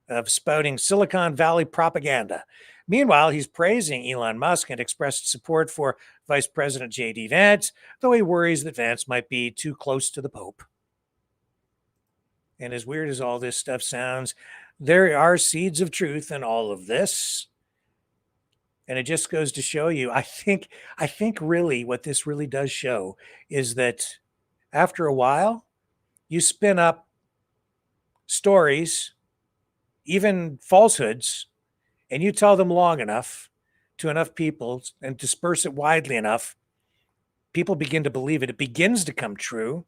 of spouting Silicon Valley propaganda. Meanwhile, he's praising Elon Musk and expressed support for Vice President J.D. Vance, though he worries that Vance might be too close to the Pope. And as weird as all this stuff sounds, there are seeds of truth in all of this. And it just goes to show you, I think really what this really does show is that after a while, you spin up stories, even falsehoods, and you tell them long enough to enough people and disperse it widely enough, people begin to believe it. It begins to come true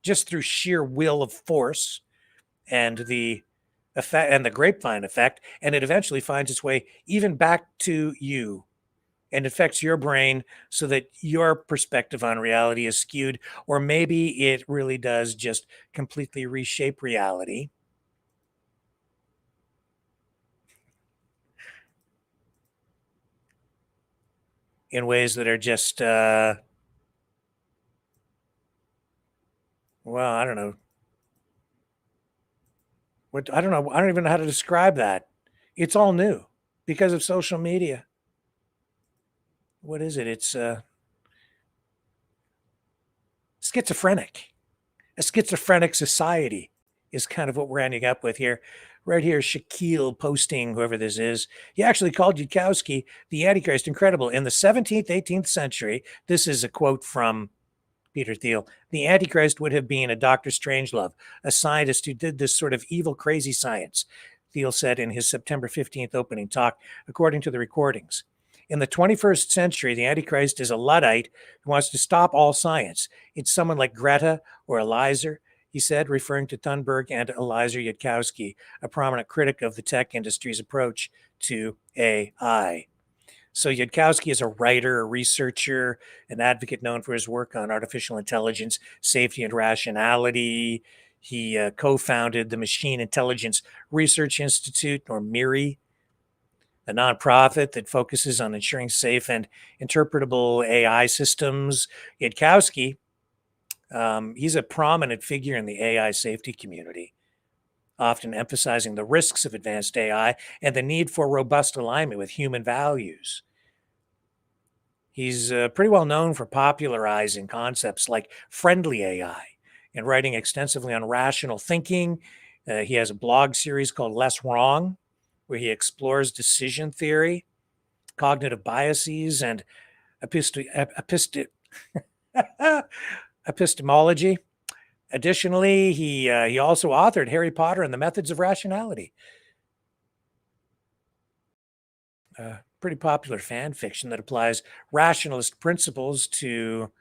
just through sheer will of force and the effect and the grapevine effect, and it eventually finds its way even back to you and affects your brain so that your perspective on reality is skewed, or maybe it really does just completely reshape reality. In ways that are just, well, I don't know. I don't know. I don't even know how to describe that. It's all new because of social media. What is it? It's schizophrenic. A schizophrenic society is kind of what we're ending up with here. Right here, Shaquille posting, whoever this is. He actually called Yudkowsky the Antichrist. Incredible. In the 17th, 18th century, this is a quote from Peter Thiel, the Antichrist would have been a Dr. Strangelove, a scientist who did this sort of evil, crazy science, Thiel said in his September 15th opening talk, according to the recordings. In the 21st century, the Antichrist is a Luddite who wants to stop all science. It's someone like Greta or Eliezer, he said, referring to Thunberg and Eliezer Yudkowsky, a prominent critic of the tech industry's approach to AI. So Yudkowsky is a writer, a researcher, an advocate known for his work on artificial intelligence, safety, and rationality. He co-founded the Machine Intelligence Research Institute, or MIRI, a nonprofit that focuses on ensuring safe and interpretable AI systems. Yudkowsky He's a prominent figure in the AI safety community, often emphasizing the risks of advanced AI and the need for robust alignment with human values. He's pretty well known for popularizing concepts like friendly AI and writing extensively on rational thinking. He has a blog series called Less Wrong, where he explores decision theory, cognitive biases, and epistemology. Additionally, he also authored Harry Potter and the Methods of Rationality, pretty popular fan fiction that applies rationalist principles to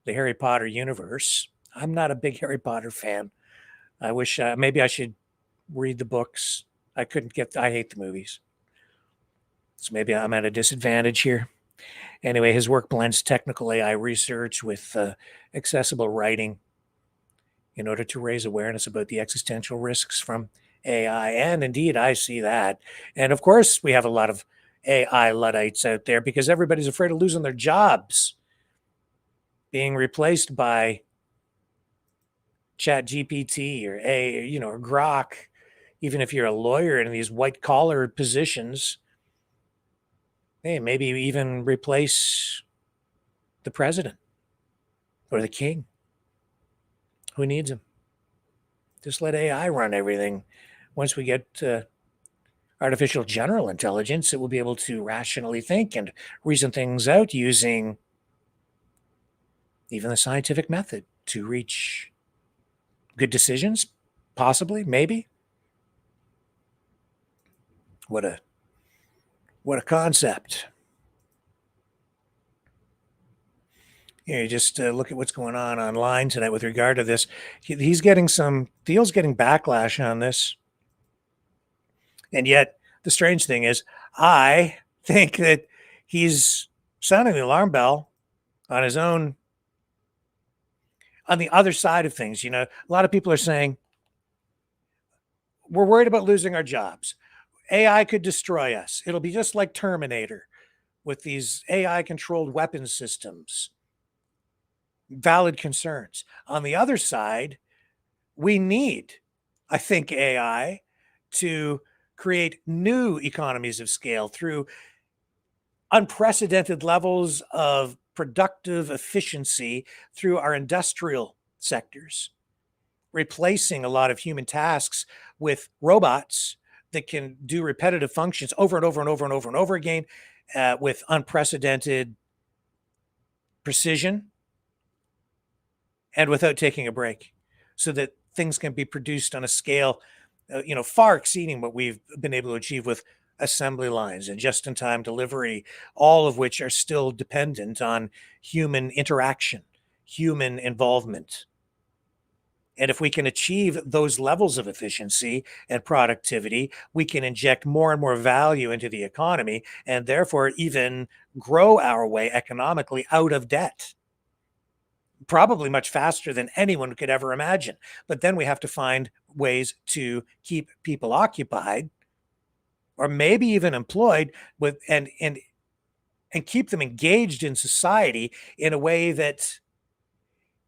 the Harry Potter universe. I'm not a big Harry Potter fan. I wish maybe I should read the books. I hate the movies. So maybe I'm at a disadvantage here. Anyway, his work blends technical AI research with accessible writing in order to raise awareness about the existential risks from AI. And indeed, I see that. And of course, we have a lot of AI Luddites out there because everybody's afraid of losing their jobs, being replaced by Chat GPT or or Grok. Even if you're a lawyer in these white collar positions, hey, maybe even replace the president or the king. Who needs him? Just let AI run everything. Once we get artificial general intelligence, it will be able to rationally think and reason things out using even the scientific method to reach good decisions, possibly, maybe. What a concept. You just look at what's going on online tonight with regard to this. Thiel's getting backlash on this. And yet, the strange thing is, I think that he's sounding the alarm bell on his own, on the other side of things. A lot of people are saying, we're worried about losing our jobs. AI could destroy us. It'll be just like Terminator with these AI-controlled weapon systems. Valid concerns. On the other side, we need, I think, AI to create new economies of scale through unprecedented levels of productive efficiency through our industrial sectors, replacing a lot of human tasks with robots that can do repetitive functions over and over and over and over and over again with unprecedented precision and without taking a break, so that things can be produced on a scale far exceeding what we've been able to achieve with assembly lines and just-in-time delivery, all of which are still dependent on human interaction, human involvement. And if we can achieve those levels of efficiency and productivity, we can inject more and more value into the economy and therefore even grow our way economically out of debt. Probably much faster than anyone could ever imagine. But then we have to find ways to keep people occupied or maybe even employed with and keep them engaged in society in a way that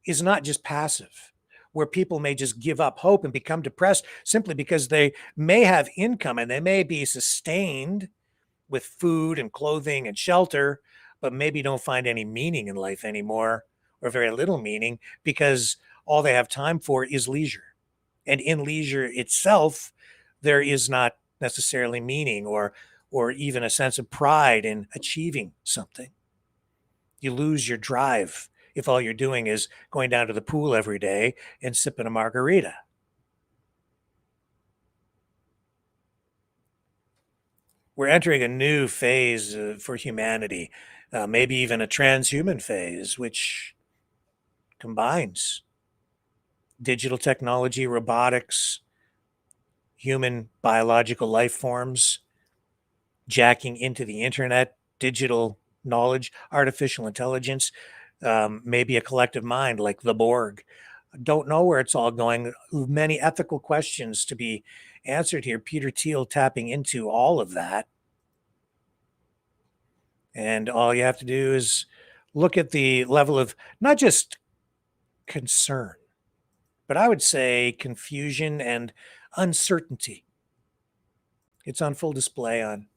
is not just passive, where people may just give up hope and become depressed simply because they may have income and they may be sustained with food and clothing and shelter, but maybe don't find any meaning in life anymore, or very little meaning, because all they have time for is leisure. And in leisure itself, there is not necessarily meaning or even a sense of pride in achieving something. You lose your drive if all you're doing is going down to the pool every day and sipping a margarita. We're entering a new phase for humanity, maybe even a transhuman phase, which combines digital technology, robotics, human biological life forms, jacking into the internet, digital knowledge, artificial intelligence, maybe a collective mind like the Borg. Don't know where it's all going. Many ethical questions to be answered here. Peter Thiel tapping into all of that. And all you have to do is look at the level of not just concern, but I would say confusion and uncertainty. It's on full display on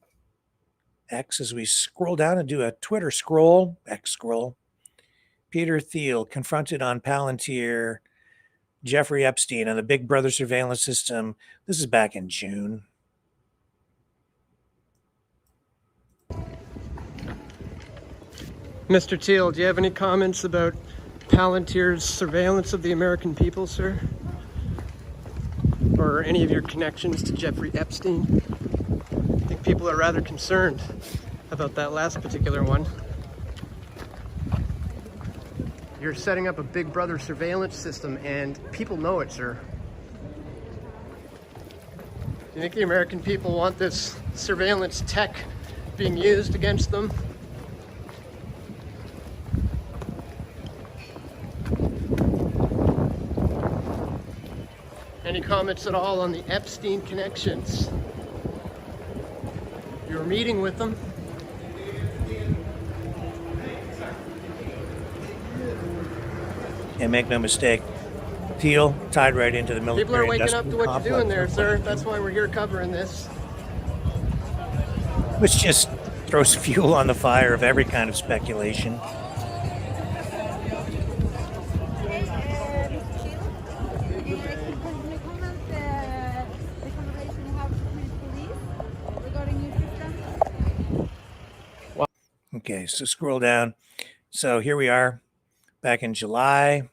X as we scroll down and do a Twitter scroll, X scroll. Peter Thiel confronted on Palantir Jeffrey Epstein and the Big Brother surveillance system. This is back in June. Mr. Thiel, do you have any comments about Palantir's surveillance of the American people, sir? Or any of your connections to Jeffrey Epstein? I think people are rather concerned about that last particular one. You're setting up a Big Brother surveillance system, and people know it, sir. Do you think the American people want this surveillance tech being used against them? Any comments at all on the Epstein connections? You were meeting with them. And make no mistake, Thiel tied right into the military. People are waking up to what you're doing there, sir. That's why we're here covering this. Which just throws fuel on the fire of every kind of speculation. Okay, so scroll down. So here we are, back in July.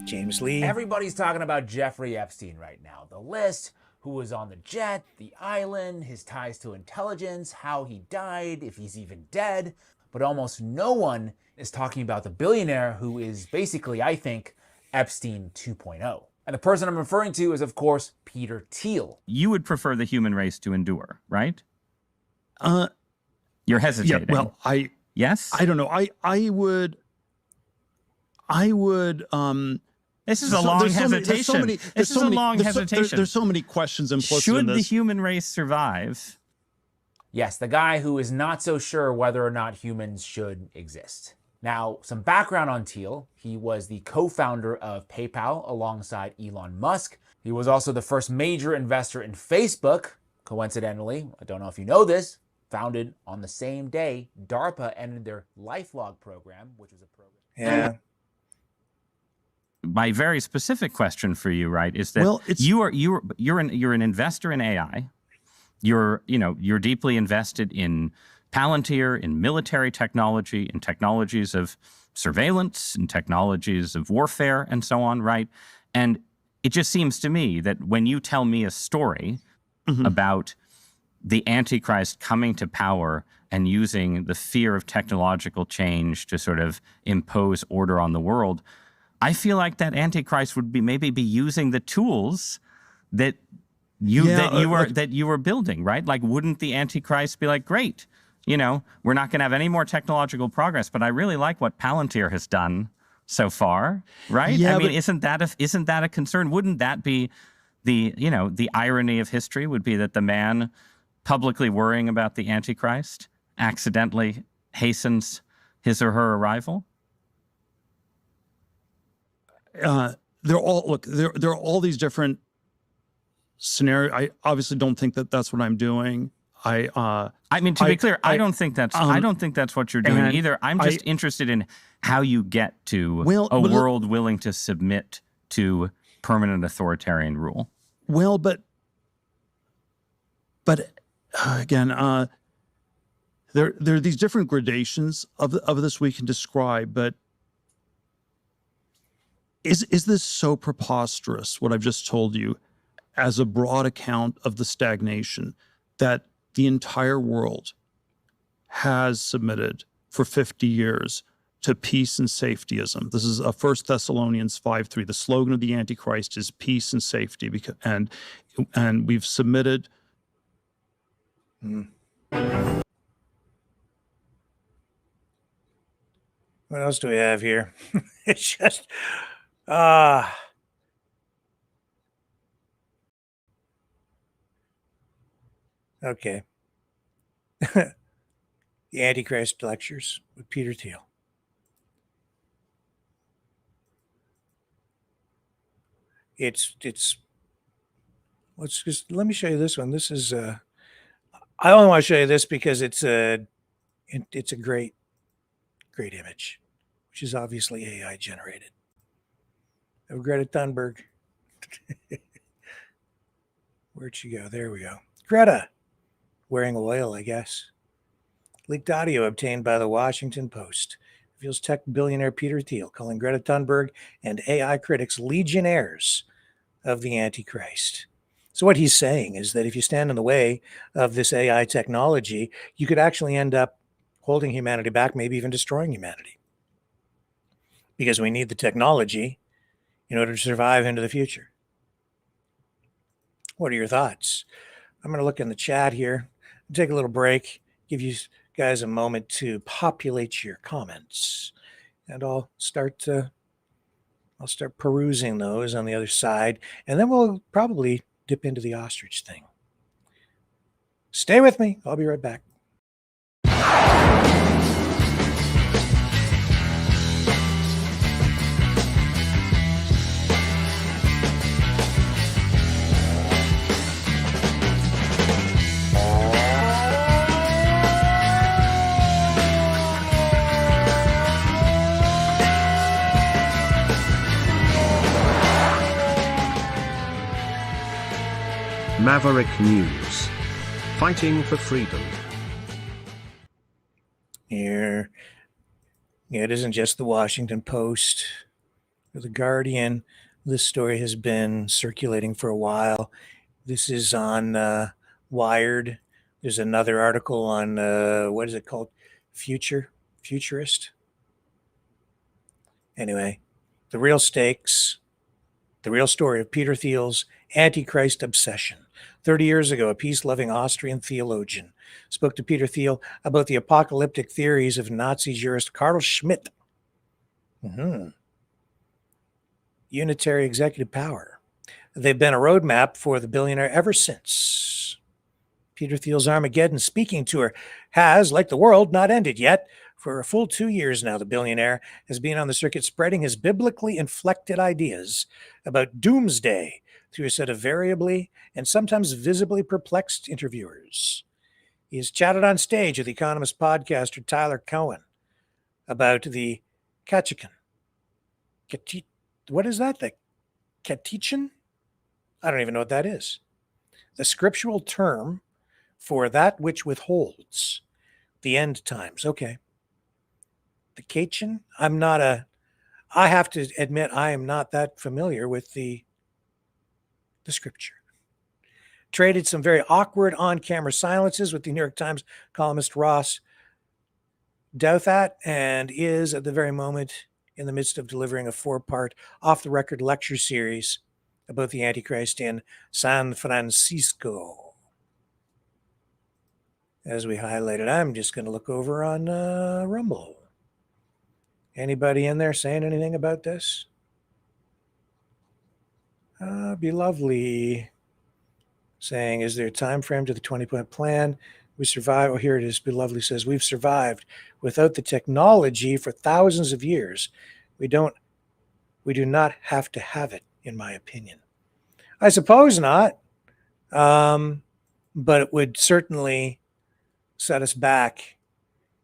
James Lee. Everybody's talking about Jeffrey Epstein right now. The list, who was on the jet, the island, his ties to intelligence, how he died, if he's even dead. But almost no one is talking about the billionaire who is basically, I think, Epstein 2.0. And the person I'm referring to is, of course, Peter Thiel. You would prefer the human race to endure, right? You're hesitating. Yeah, well, yes? I don't know. I would this is a long hesitation. This is a long hesitation. There's so many questions implicit in this. Should the human race survive? Yes, the guy who is not so sure whether or not humans should exist. Now, some background on Thiel. He was the co-founder of PayPal alongside Elon Musk. He was also the first major investor in Facebook. Coincidentally, I don't know if you know this, founded on the same day DARPA ended their LifeLog program, which was a program. Yeah. My very specific question for you, right, is that you're an investor in AI. You're deeply invested in Palantir, in military technology, in technologies of surveillance, in technologies of warfare, and so on, right? And it just seems to me that when you tell me a story about the Antichrist coming to power and using the fear of technological change to sort of impose order on the world, I feel like that Antichrist would maybe be using the tools that you were building, right? Like, wouldn't the Antichrist be like, great, we're not going to have any more technological progress, but I really like what Palantir has done so far, right? Yeah, I mean, isn't that a concern? Wouldn't that be the irony of history would be that the man publicly worrying about the Antichrist accidentally hastens his or her arrival? There are all these different scenarios. I obviously don't think that that's what I'm doing. I mean, to be clear, I don't think that's what you're doing either. I'm just interested in how you get to a world willing to submit to permanent authoritarian rule. Well, but again, there are these different gradations of this we can describe. But is this so preposterous, what I've just told you, as a broad account of the stagnation that the entire world has submitted for 50 years to peace and safetyism? This is 1 Thessalonians 5:3. The slogan of the Antichrist is peace and safety, and we've submitted. What else do we have here? It's just okay. The Antichrist Lectures with Peter Thiel. let me show you this one. This is I only want to show you this because it's a great image, which is obviously AI generated. Of Greta Thunberg. Where'd she go? There we go. Greta, wearing oil, I guess. Leaked audio obtained by the Washington Post reveals tech billionaire Peter Thiel calling Greta Thunberg and AI critics legionnaires of the Antichrist. So what he's saying is that if you stand in the way of this AI technology, you could actually end up holding humanity back, maybe even destroying humanity. Because we need the technology in order to survive into the future. What are your thoughts? I'm going to look in the chat here, take a little break, give you guys a moment to populate your comments, and I'll start perusing those on the other side, and then we'll probably dip into the ostrich thing. Stay with me. I'll be right back. Maverick News. Fighting for freedom. Here. Yeah, it isn't just the Washington Post or the Guardian. This story has been circulating for a while. This is on Wired. There's another article on, what is it called? Futurist. Anyway, the real stakes, the real story of Peter Thiel's Antichrist obsession. 30 years ago, a peace-loving Austrian theologian spoke to Peter Thiel about the apocalyptic theories of Nazi jurist Carl Schmitt. Unitary executive power. They've been a roadmap for the billionaire ever since. Peter Thiel's Armageddon speaking tour has, like the world, not ended yet. For a full 2 years now, the billionaire has been on the circuit spreading his biblically inflected ideas about doomsday through a set of variably and sometimes visibly perplexed interviewers. He has chatted on stage with Economist podcaster Tyler Cowen about the Katechin. What is that? The Katechin? I don't even know what that is. The scriptural term for that which withholds the end times. Okay. The Katechin? I have to admit, I am not that familiar with the scripture. Traded some very awkward on-camera silences with the New York Times columnist Ross Douthat, and is at the very moment in the midst of delivering a 4-part off-the-record lecture series about the Antichrist in San Francisco. As we highlighted, I'm just going to look over on Rumble. Anybody in there saying anything about this? Be lovely. Saying, is there a time frame to the 20-point plan? We survived. Oh, here it is. Be lovely says, we've survived without the technology for thousands of years. We do not have to have it, in my opinion. I suppose not. But it would certainly set us back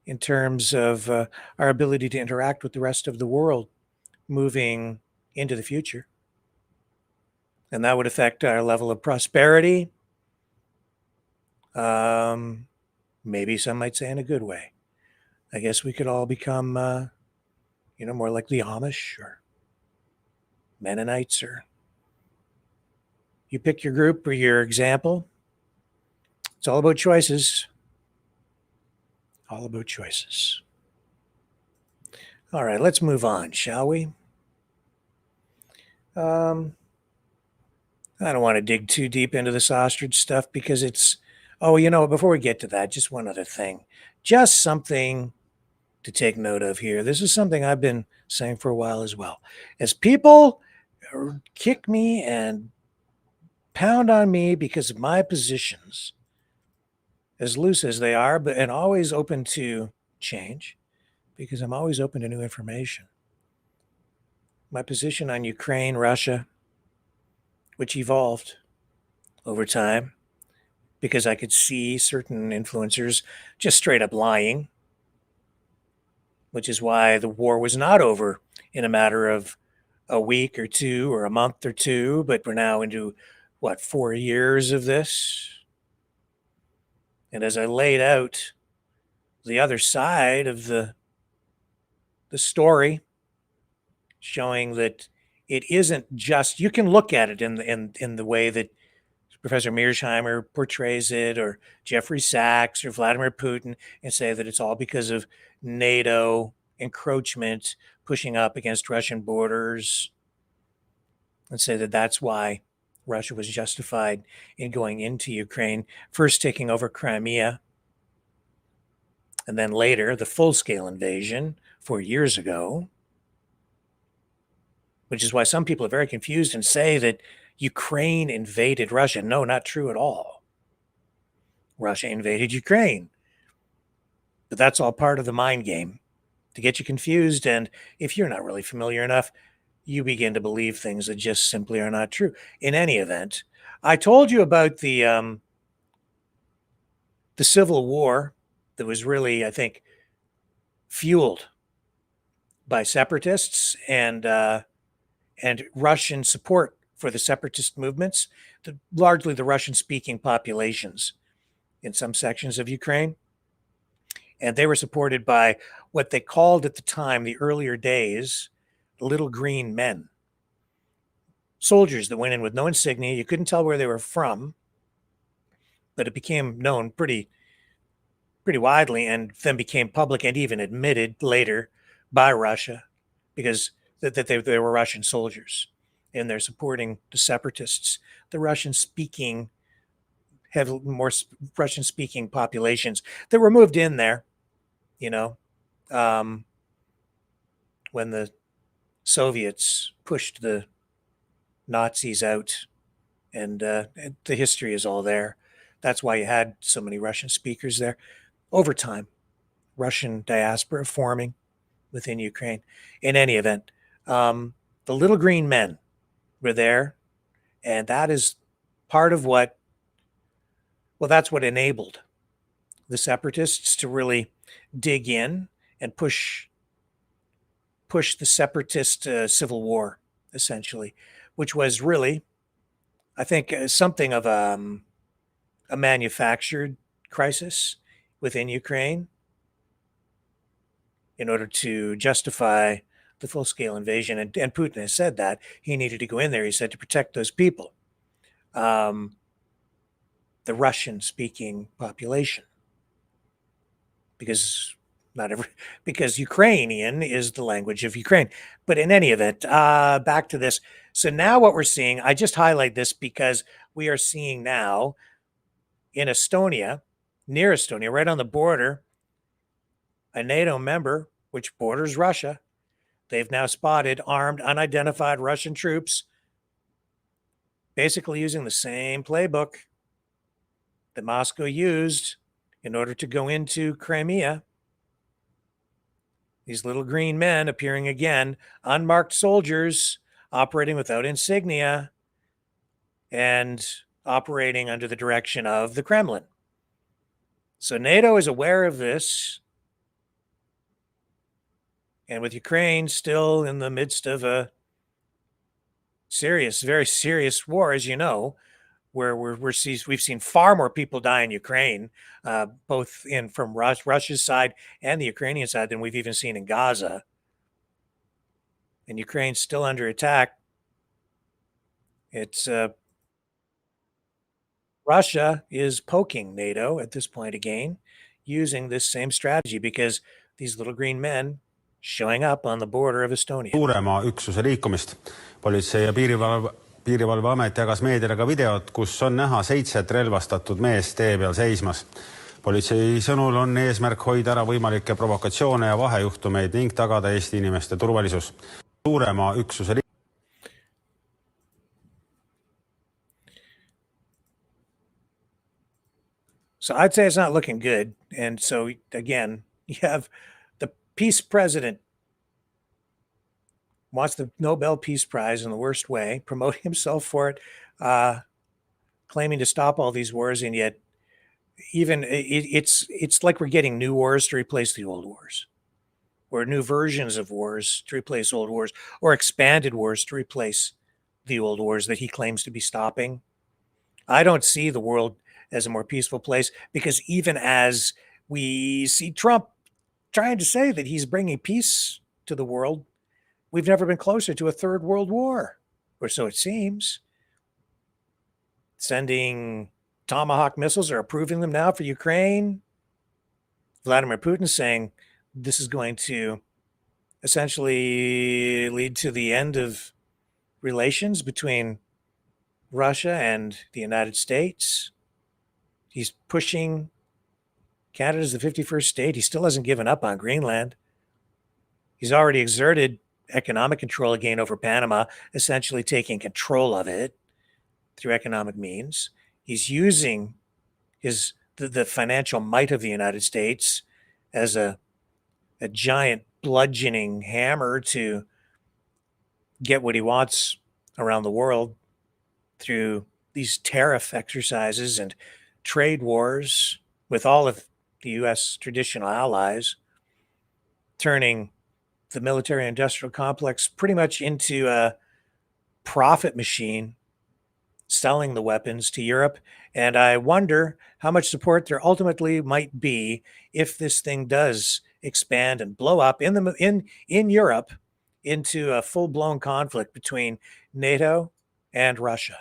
in terms of our ability to interact with the rest of the world moving into the future. And that would affect our level of prosperity. Maybe some might say in a good way. I guess we could all become, more like the Amish or Mennonites, or you pick your group or your example. It's all about choices. All about choices. All right, let's move on, shall we? I don't want to dig too deep into this ostrich stuff because it's, before we get to that, just one other thing. Just something to take note of here. This is something I've been saying for a while as well. As people kick me and pound on me because of my positions, as loose as they are, and always open to change, because I'm always open to new information. My position on Ukraine, Russia, which evolved over time because I could see certain influencers just straight up lying, which is why the war was not over in a matter of a week or two or a month or two, but we're now into, what, 4 years of this? And as I laid out the other side of the story, showing that it isn't just, you can look at it in the way that Professor Mearsheimer portrays it, or Jeffrey Sachs or Vladimir Putin, and say that it's all because of NATO encroachment pushing up against Russian borders, and say that that's why Russia was justified in going into Ukraine, first taking over Crimea, and then later the full-scale invasion 4 years ago, which is why some people are very confused and say that Ukraine invaded Russia. No, not true at all. Russia invaded Ukraine. But that's all part of the mind game to get you confused. And if you're not really familiar enough, you begin to believe things that just simply are not true. In any event, I told you about the civil war that was really, I think, fueled by separatists and Russian support for the separatist movements, largely the Russian-speaking populations in some sections of Ukraine. And they were supported by what they called at the time, the earlier days, little green men. Soldiers that went in with no insignia. You couldn't tell where they were from, but it became known pretty widely, and then became public and even admitted later by Russia, because that they were Russian soldiers, and they're supporting the separatists, the Russian-speaking, have more Russian-speaking populations that were moved in there, when the Soviets pushed the Nazis out, and the history is all there. That's why you had so many Russian speakers there. Over time, Russian diaspora forming within Ukraine. In any event, the little green men were there, and that is part of that's what enabled the separatists to really dig in and push the separatist civil war, essentially, which was really, I think, something of a manufactured crisis within Ukraine in order to justify the full-scale invasion. And Putin has said that he needed to go in there, he said, to protect those people, the Russian-speaking population, because Ukrainian is the language of Ukraine. But in any event, back to this. So now what we're seeing, I just highlight this because we are seeing now in Estonia, near Estonia, right on the border, a NATO member, which borders Russia, they've now spotted armed, unidentified Russian troops, basically using the same playbook that Moscow used in order to go into Crimea. These little green men appearing again, unmarked soldiers operating without insignia and operating under the direction of the Kremlin. So NATO is aware of this. And with Ukraine still in the midst of a serious, very serious war, as you know, where we've seen far more people die in Ukraine, both from Russia's side and the Ukrainian side, than we've even seen in Gaza. And Ukraine's still under attack. It's Russia is poking NATO at this point again, using this same strategy, because these little green men showing up on the border of Estonia. Suurema üksuse liikumist. Politsei ja Piirivalveamet jagas meediale ka videot, kus on näha 7 relvastatud meest tee peal seismas. Politsei sõnul on eesmärk hoida ära võimalikke provokatsioone ja vahejuhtumeid ning tagada Eesti inimeste turvalisus. Suurema üksuse So I'd say it's not looking good. And so again, you have the peace president wants the Nobel Peace Prize in the worst way, promoting himself for it, claiming to stop all these wars, and yet it's like we're getting new wars to replace the old wars, or new versions of wars to replace old wars, or expanded wars to replace the old wars that he claims to be stopping. I don't see the world as a more peaceful place, because even as we see Trump trying to say that he's bringing peace to the world, we've never been closer to a third world war, or so it seems. Sending Tomahawk missiles, or approving them now for Ukraine. Vladimir Putin saying this is going to essentially lead to the end of relations between Russia and the United States. He's pushing Canada as the 51st state. He still hasn't given up on Greenland. He's already exerted economic control again over Panama, essentially taking control of it through economic means. He's using the financial might of the United States as a giant bludgeoning hammer to get what he wants around the world through these tariff exercises and trade wars with all of the U.S. traditional allies, turning the military industrial complex pretty much into a profit machine, selling the weapons to Europe. And I wonder how much support there ultimately might be if this thing does expand and blow up in Europe into a full-blown conflict between NATO and Russia.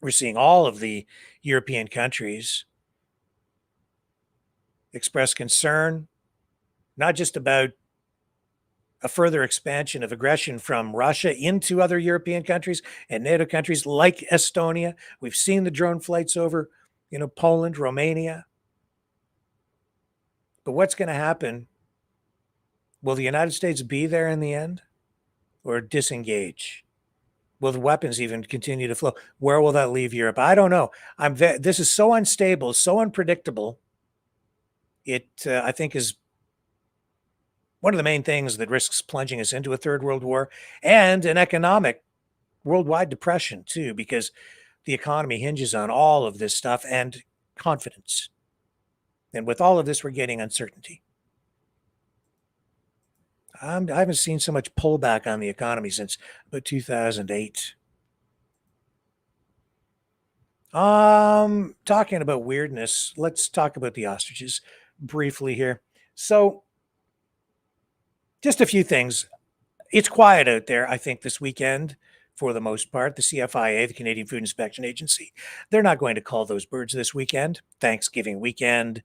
We're seeing all of the European countries express concern, not just about a further expansion of aggression from Russia into other European countries and NATO countries like Estonia. We've seen the drone flights over, Poland, Romania. But what's going to happen? Will the United States be there in the end, or disengage? Will the weapons even continue to flow? Where will that leave Europe? I don't know. This is so unstable, so unpredictable. It, I think, is one of the main things that risks plunging us into a third world war and an economic worldwide depression too, because the economy hinges on all of this stuff and confidence. And with all of this, we're getting uncertainty. I haven't seen so much pullback on the economy since about 2008. Talking about weirdness, let's talk about the ostriches briefly here. So, just a few things. It's quiet out there, I think, this weekend for the most part. The CFIA, the Canadian Food Inspection Agency, they're not going to call those birds this weekend, Thanksgiving weekend.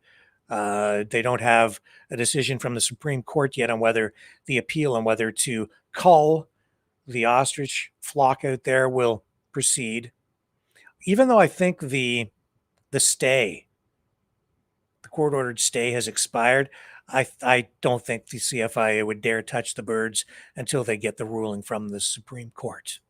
They don't have a decision from the Supreme Court yet on whether the appeal on whether to cull the ostrich flock out there will proceed. Even though I think the stay, the court-ordered stay has expired, I don't think the CFIA would dare touch the birds until they get the ruling from the Supreme Court.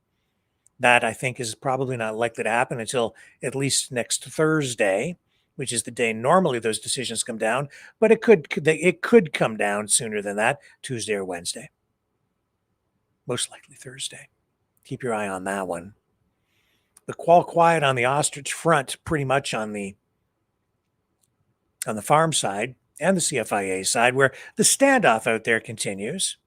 That, I think, is probably not likely to happen until at least next Thursday, which is the day normally those decisions come down, but it could come down sooner than that, Tuesday or Wednesday. Most likely Thursday. Keep your eye on that one. But all quiet on the ostrich front, pretty much on the farm side and the CFIA side, where the standoff out there continues.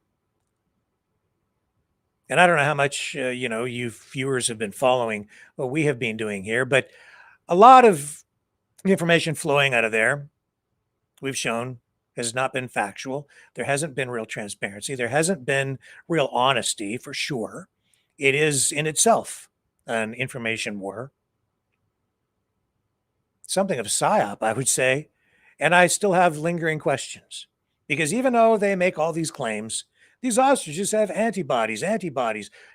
And I don't know how much you viewers have been following what we have been doing here, but a lot of information flowing out of there, we've shown, has not been factual. There hasn't been real transparency. There hasn't been real honesty, for sure. It is in itself an information war. Something of a psyop, I would say. And I still have lingering questions. Because even though they make all these claims, these ostriches have antibodies.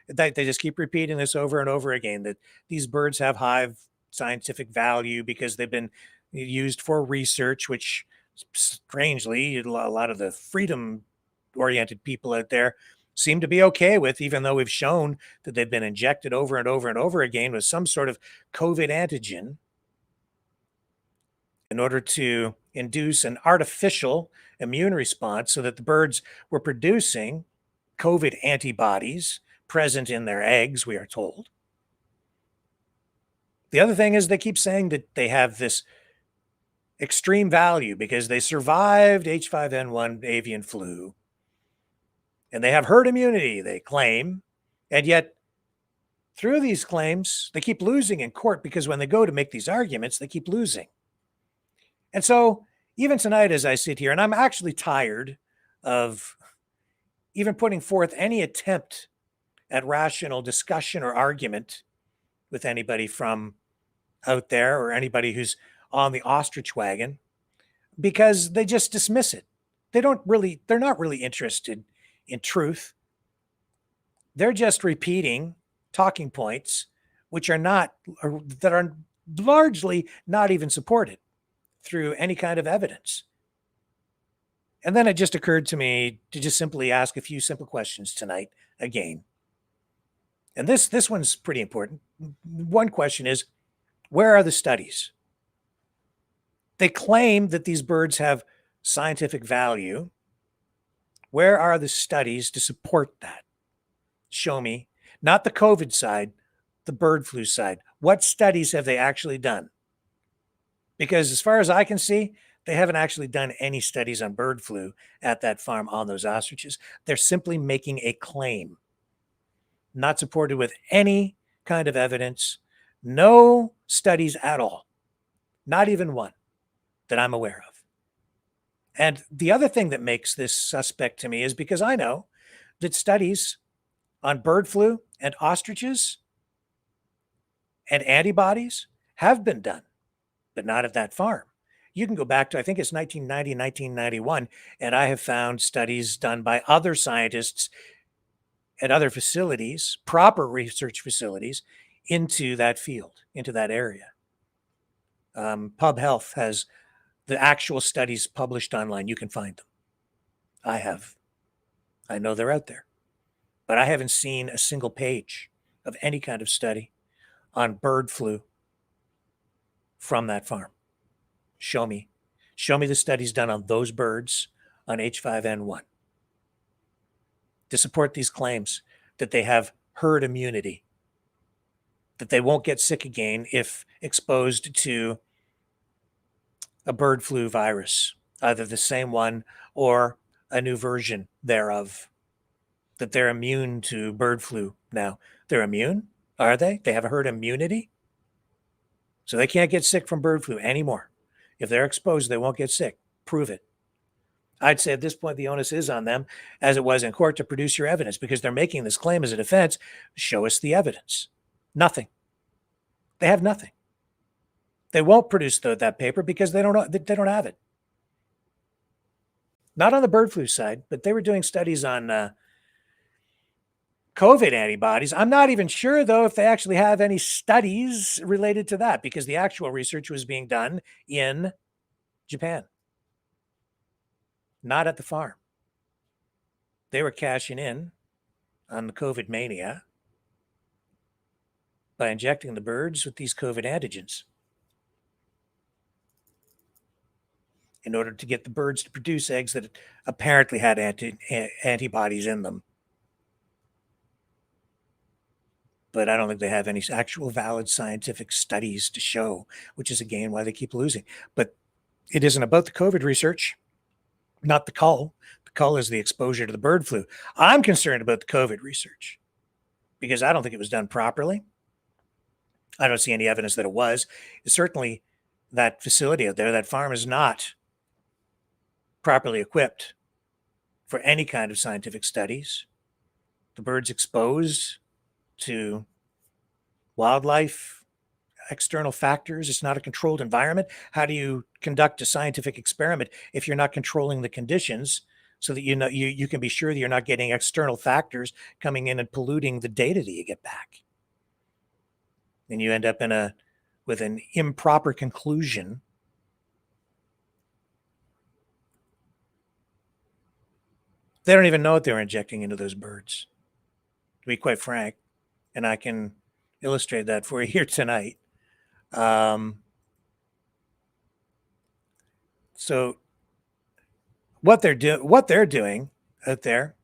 They just keep repeating this over and over again, that these birds have high scientific value because they've been used for research, which strangely a lot of the freedom-oriented people out there seem to be okay with, even though we've shown that they've been injected over and over and over again with some sort of COVID antigen in order to induce an artificial immune response so that the birds were producing COVID antibodies present in their eggs, we are told. The other thing is they keep saying that they have this extreme value because they survived H5N1 avian flu. And they have herd immunity, they claim. And yet, through these claims, they keep losing in court because when they go to make these arguments, they keep losing. And so, even tonight, as I sit here, and I'm actually tired of even putting forth any attempt at rational discussion or argument with anybody from out there or anybody who's on the ostrich wagon, because they just dismiss it. They're not really interested in truth. They're just repeating talking points that are largely not even supported through any kind of evidence. And then it just occurred to me to just simply ask a few simple questions tonight again. And this one's pretty important. One question is, where are the studies? They claim that these birds have scientific value. Where are the studies to support that? Show me. Not the COVID side, the bird flu side. What studies have they actually done? Because as far as I can see, they haven't actually done any studies on bird flu at that farm on those ostriches. They're simply making a claim, not supported with any kind of evidence, no studies at all, not even one that I'm aware of. And the other thing that makes this suspect to me is because I know that studies on bird flu and ostriches and antibodies have been done, but not at that farm. You can go back to, I think it's 1990, 1991, and I have found studies done by other scientists at other facilities, proper research facilities, into that field, into that area. Pub Health has the actual studies published online. You can find them. I have. I know they're out there. But I haven't seen a single page of any kind of study on bird flu from that farm. Show me. Show me the studies done on those birds on H5N1 to support these claims that they have herd immunity, that they won't get sick again if exposed to a bird flu virus, either the same one or a new version thereof, that they're immune to bird flu now. They're immune? Are they? They have herd immunity? So they can't get sick from bird flu anymore. If they're exposed, they won't get sick. Prove it. I'd say at this point, the onus is on them, as it was in court, to produce your evidence, because they're making this claim as a defense. Show us the evidence. Nothing. They have nothing. They won't produce that paper because they don't have it. Not on the bird flu side, but they were doing studies on COVID antibodies. I'm not even sure, though, if they actually have any studies related to that, because the actual research was being done in Japan, not at the farm. They were cashing in on the COVID mania by injecting the birds with these COVID antigens in order to get the birds to produce eggs that apparently had antibodies in them. But I don't think they have any actual valid scientific studies to show, which is, again, why they keep losing. But it isn't about the COVID research, not the cull. The cull is the exposure to the bird flu. I'm concerned about the COVID research because I don't think it was done properly. I don't see any evidence that it was. Certainly, that facility out there, that farm, is not properly equipped for any kind of scientific studies. The bird's exposed to wildlife, external factors. It's not a controlled environment. How do you conduct a scientific experiment if you're not controlling the conditions so that you can be sure that you're not getting external factors coming in and polluting the data that you get back? And you end up with an improper conclusion. They don't even know what they're injecting into those birds, to be quite frank. And I can illustrate that for you here tonight. So what they're doing out there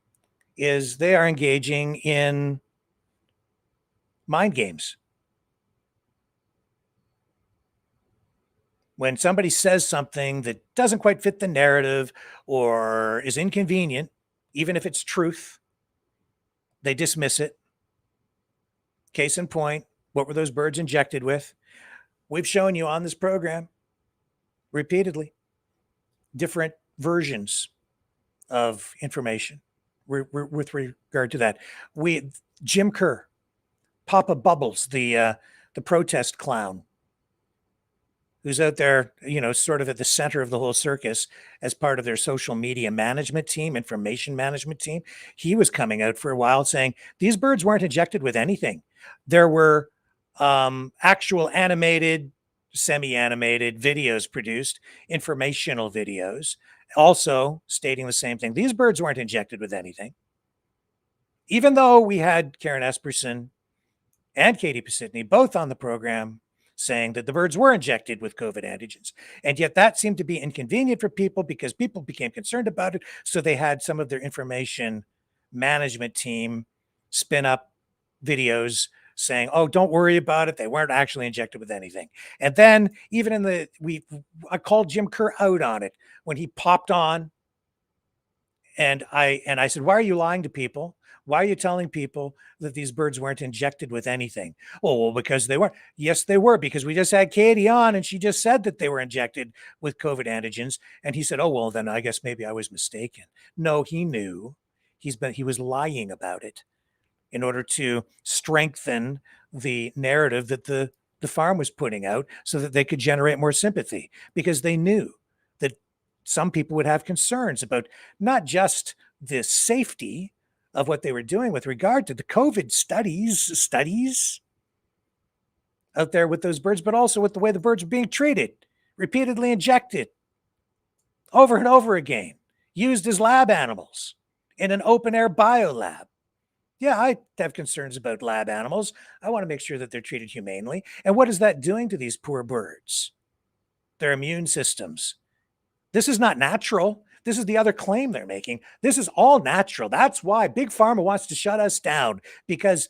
is they are engaging in mind games. When somebody says something that doesn't quite fit the narrative or is inconvenient, even if it's truth, they dismiss it. Case in point, what were those birds injected with? We've shown you on this program repeatedly different versions of information with regard to that. Jim Kerr, Papa Bubbles, the protest clown, who's out there, sort of at the center of the whole circus as part of their social media management team, information management team. He was coming out for a while saying these birds weren't injected with anything. There were actual animated, semi-animated videos produced, informational videos, also stating the same thing. These birds weren't injected with anything. Even though we had Karen Esperson and Katie Pasitny both on the program saying that the birds were injected with COVID antigens. And yet that seemed to be inconvenient for people because people became concerned about it. So they had some of their information management team spin up videos saying, oh, don't worry about it. They weren't actually injected with anything. And then even I called Jim Kerr out on it when he popped on. And I said, why are you lying to people? Why are you telling people that these birds weren't injected with anything? Well, because they weren't. Yes, they were, because we just had Katie on and she just said that they were injected with COVID antigens. And he said, oh, well, then I guess maybe I was mistaken. No, he knew. He was lying about it in order to strengthen the narrative that the farm was putting out so that they could generate more sympathy, because they knew that some people would have concerns about not just the safety of what they were doing with regard to the COVID studies out there with those birds, but also with the way the birds were being treated, repeatedly injected over and over again, used as lab animals in an open air biolab. Yeah, I have concerns about lab animals. I want to make sure that they're treated humanely. And what is that doing to these poor birds? Their immune systems. This is not natural. This is the other claim they're making. This is all natural. That's why Big Pharma wants to shut us down, because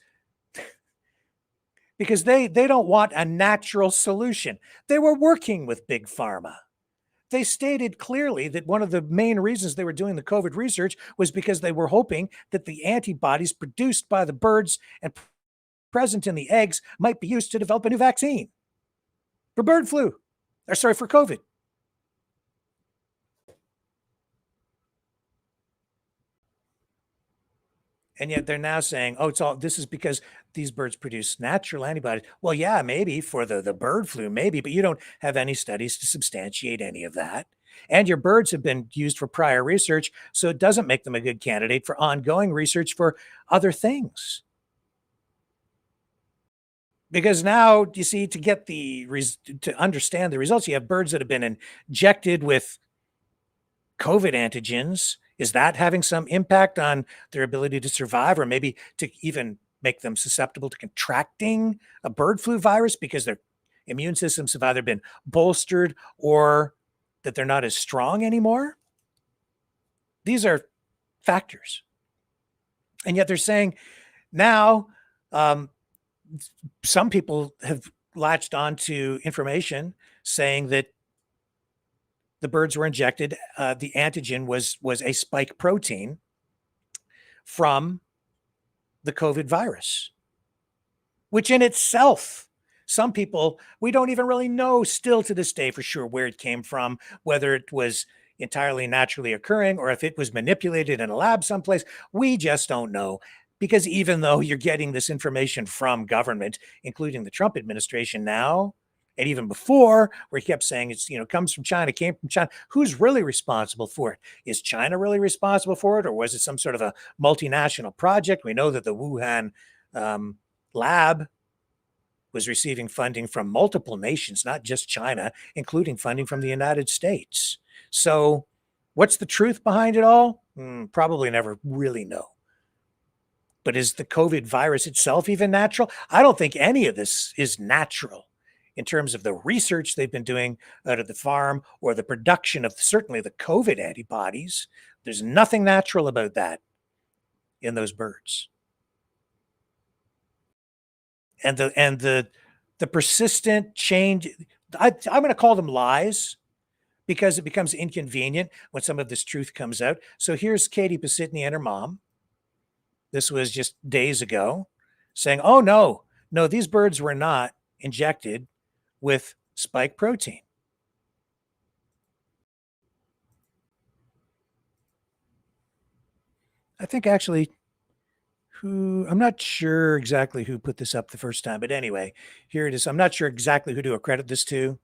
they don't want a natural solution. They were working with Big Pharma. They stated clearly that one of the main reasons they were doing the COVID research was because they were hoping that the antibodies produced by the birds and present in the eggs might be used to develop a new vaccine for bird flu, for COVID. And yet they're now saying, oh, this is because these birds produce natural antibodies. Well, yeah, maybe for the bird flu, maybe, but you don't have any studies to substantiate any of that. And your birds have been used for prior research, so it doesn't make them a good candidate for ongoing research for other things. Because now, you see, to understand the results, you have birds that have been injected with COVID antigens. Is that having some impact on their ability to survive, or maybe to even make them susceptible to contracting a bird flu virus because their immune systems have either been bolstered or that they're not as strong anymore? These are factors. And yet they're saying now some people have latched on to information saying that the birds were injected. The antigen was a spike protein from the COVID virus, which in itself, some people, we don't even really know still to this day for sure where it came from, whether it was entirely naturally occurring or if it was manipulated in a lab someplace. We just don't know, because even though you're getting this information from government, including the Trump administration now, and even before, where he kept saying it's, comes from China, came from China. Who's really responsible for it? Is China really responsible for it? Or was it some sort of a multinational project? We know that the Wuhan lab was receiving funding from multiple nations, not just China, including funding from the United States. So what's the truth behind it all? Probably never really know. But is the COVID virus itself even natural? I don't think any of this is natural in terms of the research they've been doing out of the farm or the production of certainly the COVID antibodies. There's nothing natural about that in those birds. And the persistent change, I'm going to call them lies, because it becomes inconvenient when some of this truth comes out. So here's Katie Pasitny and her mom. This was just days ago, saying, oh, no, these birds were not injected with spike protein. I think actually I'm not sure exactly who put this up the first time, but anyway, here it is. I'm not sure exactly who to accredit this to,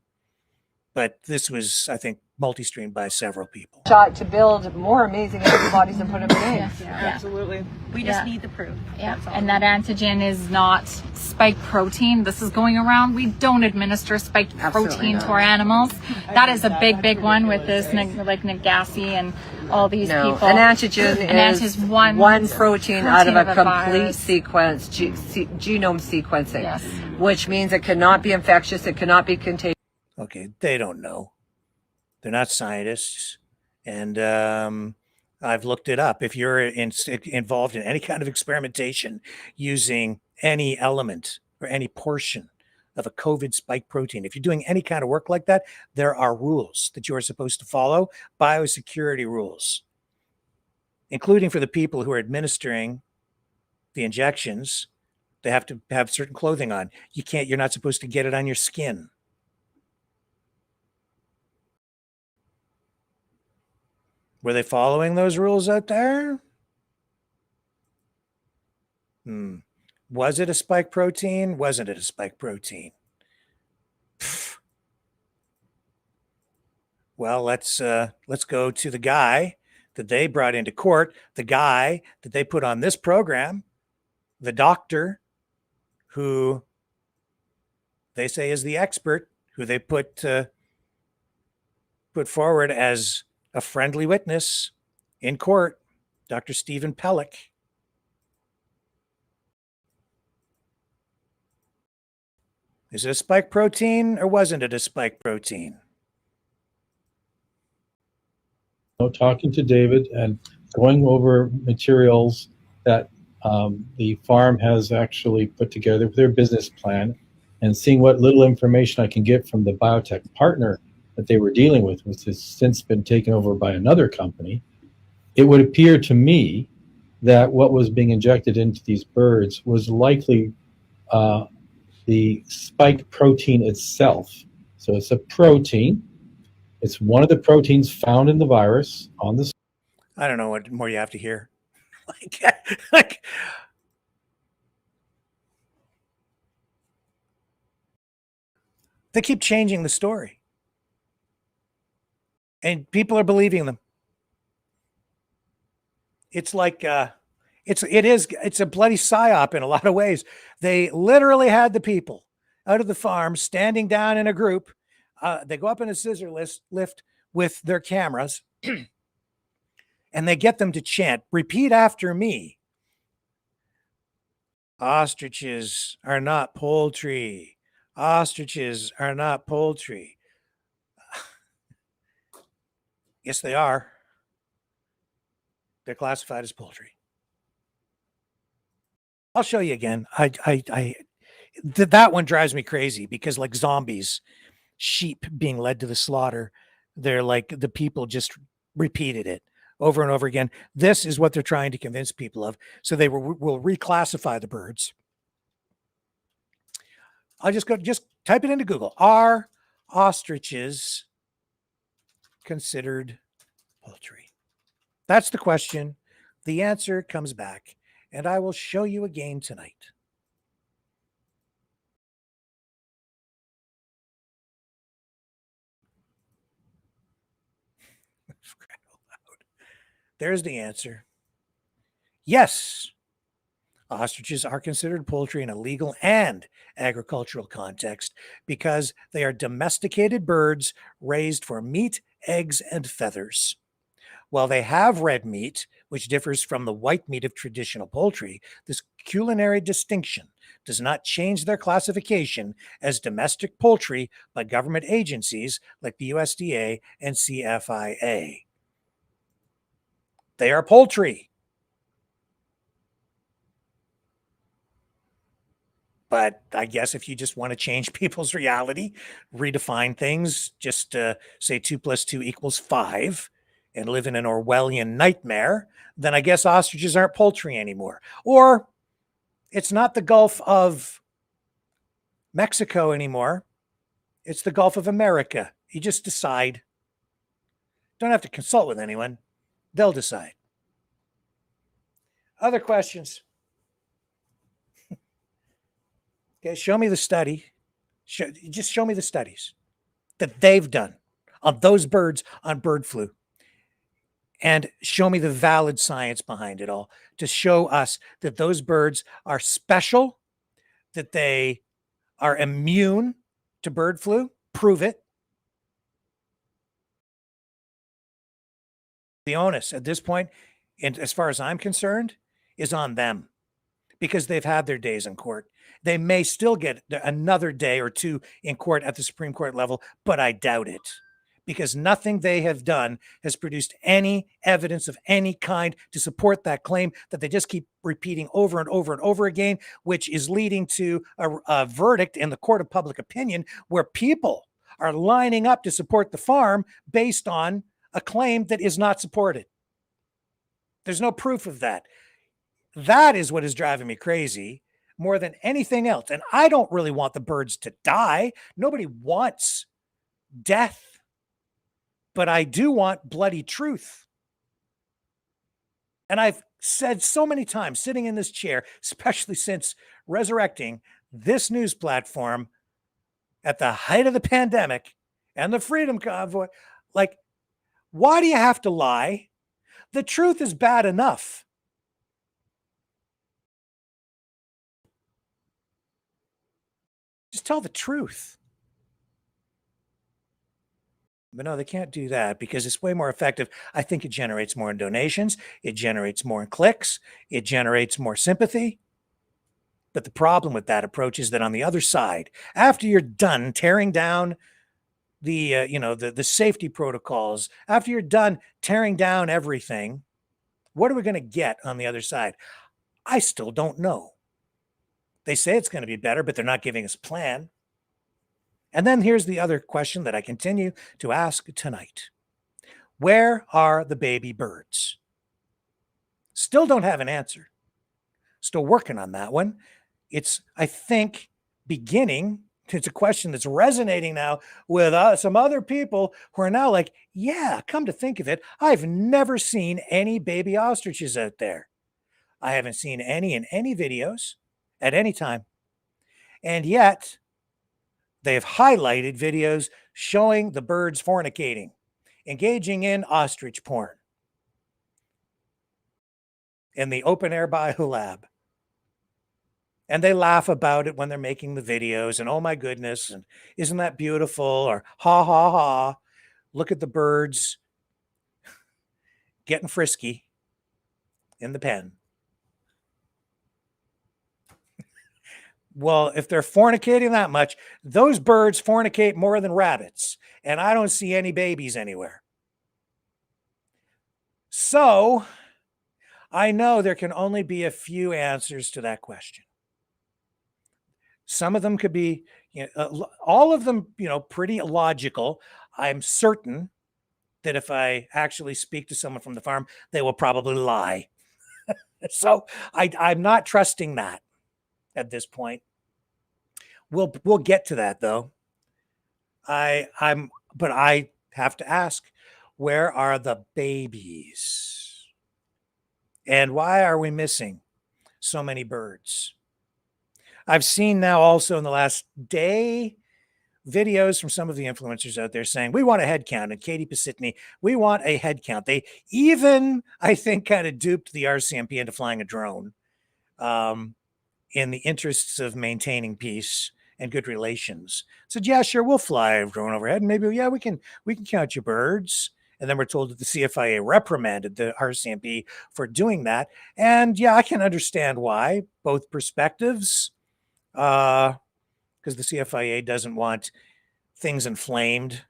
but this was, I think, multi-streamed by several people. Shot to build more amazing antibodies and put them in eggs. Yeah. Absolutely. We just need the proof. Yeah. And that antigen is not spike protein. This is going around. We don't administer spiked protein to our animals. That is a big one with this, like Nagasi and all these people. An antigen is one protein out of a complete sequence, genome sequencing, yes. Which means it cannot be infectious, it cannot be contagious. Okay, they don't know. They're not scientists. And I've looked it up. If you're involved in any kind of experimentation using any element or any portion of a COVID spike protein, if you're doing any kind of work like that, there are rules that you are supposed to follow, biosecurity rules, including for the people who are administering the injections. They have to have certain clothing on. You're not supposed to get it on your skin. Were they following those rules out there? Was it a spike protein? Wasn't it a spike protein? Well, let's go to the guy that they brought into court, the guy that they put on this program, the doctor who they say is the expert, who they put forward as a friendly witness in court, Dr. Stephen Pellick. Is it a spike protein or wasn't it a spike protein? Talking to David and going over materials that the farm has actually put together with their business plan, and seeing what little information I can get from the biotech partner that they were dealing with, which has since been taken over by another company, it would appear to me that what was being injected into these birds was likely the spike protein itself. So it's a protein. It's one of the proteins found in the virus on the. I don't know what more you have to hear. like they keep changing the story. And people are believing them. It's like it's a bloody psyop in a lot of ways. They literally had the people out of the farm standing down in a group. They go up in a scissor lift with their cameras, and they get them to chant, "Repeat after me. Ostriches are not poultry. Ostriches are not poultry." Yes, they are. They're classified as poultry. I'll show you again. That one drives me crazy because, like zombies, sheep being led to the slaughter, they're like the people just repeated it over and over again. This is what they're trying to convince people of. So they will reclassify the birds. I'll just type it into Google. Are ostriches considered poultry? That's the question. The answer comes back, and I will show you again tonight. There's the answer. Yes, ostriches are considered poultry in a legal and agricultural context because they are domesticated birds raised for meat, eggs, and feathers. While they have red meat, which differs from the white meat of traditional poultry, this culinary distinction does not change their classification as domestic poultry by government agencies like the USDA and CFIA. They are poultry. But I guess if you just want to change people's reality, redefine things, just say 2 + 2 = 5 and live in an Orwellian nightmare, then I guess ostriches aren't poultry anymore. Or it's not the Gulf of Mexico anymore. It's the Gulf of America. You just decide. Don't have to consult with anyone. They'll decide. Other questions? Okay, show me the study. Just show me the studies that they've done on those birds on bird flu. And show me the valid science behind it all to show us that those birds are special, that they are immune to bird flu. Prove it. The onus at this point, and as far as I'm concerned, is on them because they've had their days in court. They may still get another day or two in court at the Supreme Court level, but I doubt it because nothing they have done has produced any evidence of any kind to support that claim that they just keep repeating over and over and over again, which is leading to a verdict in the court of public opinion where people are lining up to support the farm based on a claim that is not supported. There's no proof of that. That is what is driving me crazy more than anything else. And I don't really want the birds to die. Nobody wants death. But I do want bloody truth. And I've said so many times sitting in this chair, especially since resurrecting this news platform at the height of the pandemic and the Freedom Convoy, like, why do you have to lie? The truth is bad enough. Just tell the truth. But no, they can't do that because it's way more effective. I think it generates more in donations. It generates more in clicks. It generates more sympathy. But the problem with that approach is that on the other side, after you're done tearing down the safety protocols, after you're done tearing down everything, what are we going to get on the other side? I still don't know. They say it's going to be better, but they're not giving us a plan. And then here's the other question that I continue to ask tonight. Where are the baby birds? Still don't have an answer. Still working on that one. It's, I think, beginning. It's a question that's resonating now with some other people who are now like, yeah, come to think of it, I've never seen any baby ostriches out there. I haven't seen any in any videos at any time. And yet, they've highlighted videos showing the birds fornicating, engaging in ostrich porn in the open air biolab. And they laugh about it when they're making the videos and, oh my goodness, and isn't that beautiful? Or ha, ha, ha, look at the birds getting frisky in the pen. Well, if they're fornicating that much, those birds fornicate more than rabbits. And I don't see any babies anywhere. So I know there can only be a few answers to that question. Some of them could be, all of them, pretty illogical. I'm certain that if I actually speak to someone from the farm, they will probably lie. So I'm not trusting that at this point. We'll get to that though. But I have to ask, where are the babies? And why are we missing so many birds? I've seen now also in the last day videos from some of the influencers out there saying, we want a head count. And Katie Pasitny, we want a head count. They even, I think, kind of duped the RCMP into flying a drone in the interests of maintaining peace and good relations. Said, yeah, sure, we'll fly a drone overhead. And maybe, yeah, we can count your birds. And then we're told that the CFIA reprimanded the RCMP for doing that. And yeah, I can understand why, both perspectives. Because the CFIA doesn't want things inflamed.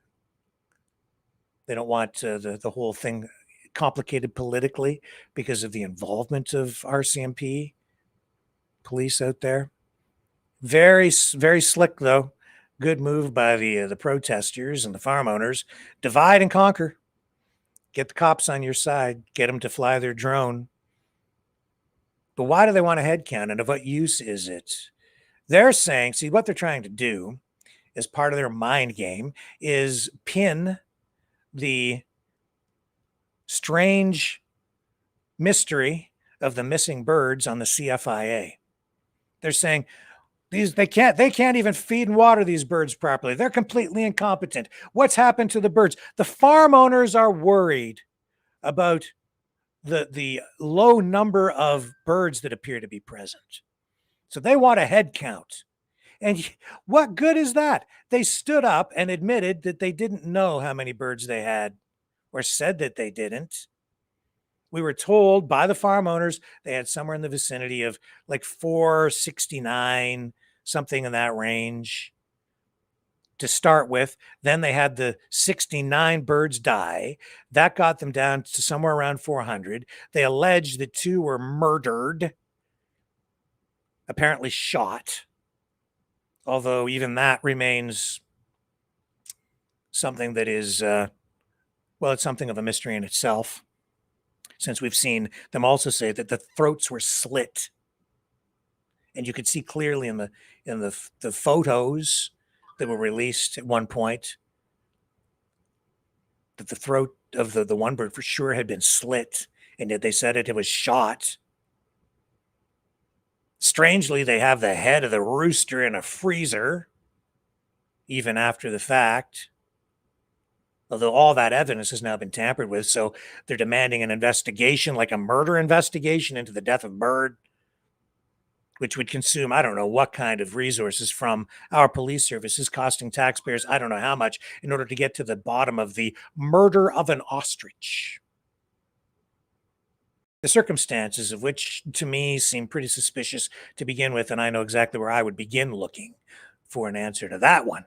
They don't want the whole thing complicated politically because of the involvement of RCMP police out there. Very slick, though. Good move by the protesters and the farm owners. Divide and conquer. Get the cops on your side. Get them to fly their drone. But why do they want a head count, and of what use is it? They're saying, see, what they're trying to do as part of their mind game is pin the strange mystery of the missing birds on the CFIA. They're saying they can't even feed and water these birds properly. They're completely incompetent. What's happened to the birds? The farm owners are worried about the low number of birds that appear to be present. So they want a head count. And what good is that? They stood up and admitted that they didn't know how many birds they had, or said that they didn't. We were told by the farm owners they had somewhere in the vicinity of like 469, something in that range to start with. Then they had the 69 birds die. That got them down to somewhere around 400. They alleged that 2 were murdered, apparently shot, although even that remains something that is, it's something of a mystery in itself, since we've seen them also say that the throats were slit. And you could see clearly in the photos that were released at one point that the throat of the one bird for sure had been slit, and yet they said it was shot. Strangely, they have the head of the rooster in a freezer, even after the fact, although all that evidence has now been tampered with. So they're demanding an investigation, like a murder investigation into the death of bird, which would consume, I don't know what kind of resources from our police services, costing taxpayers I don't know how much, in order to get to the bottom of the murder of an ostrich. The circumstances of which, to me, seem pretty suspicious to begin with, and I know exactly where I would begin looking for an answer to that one.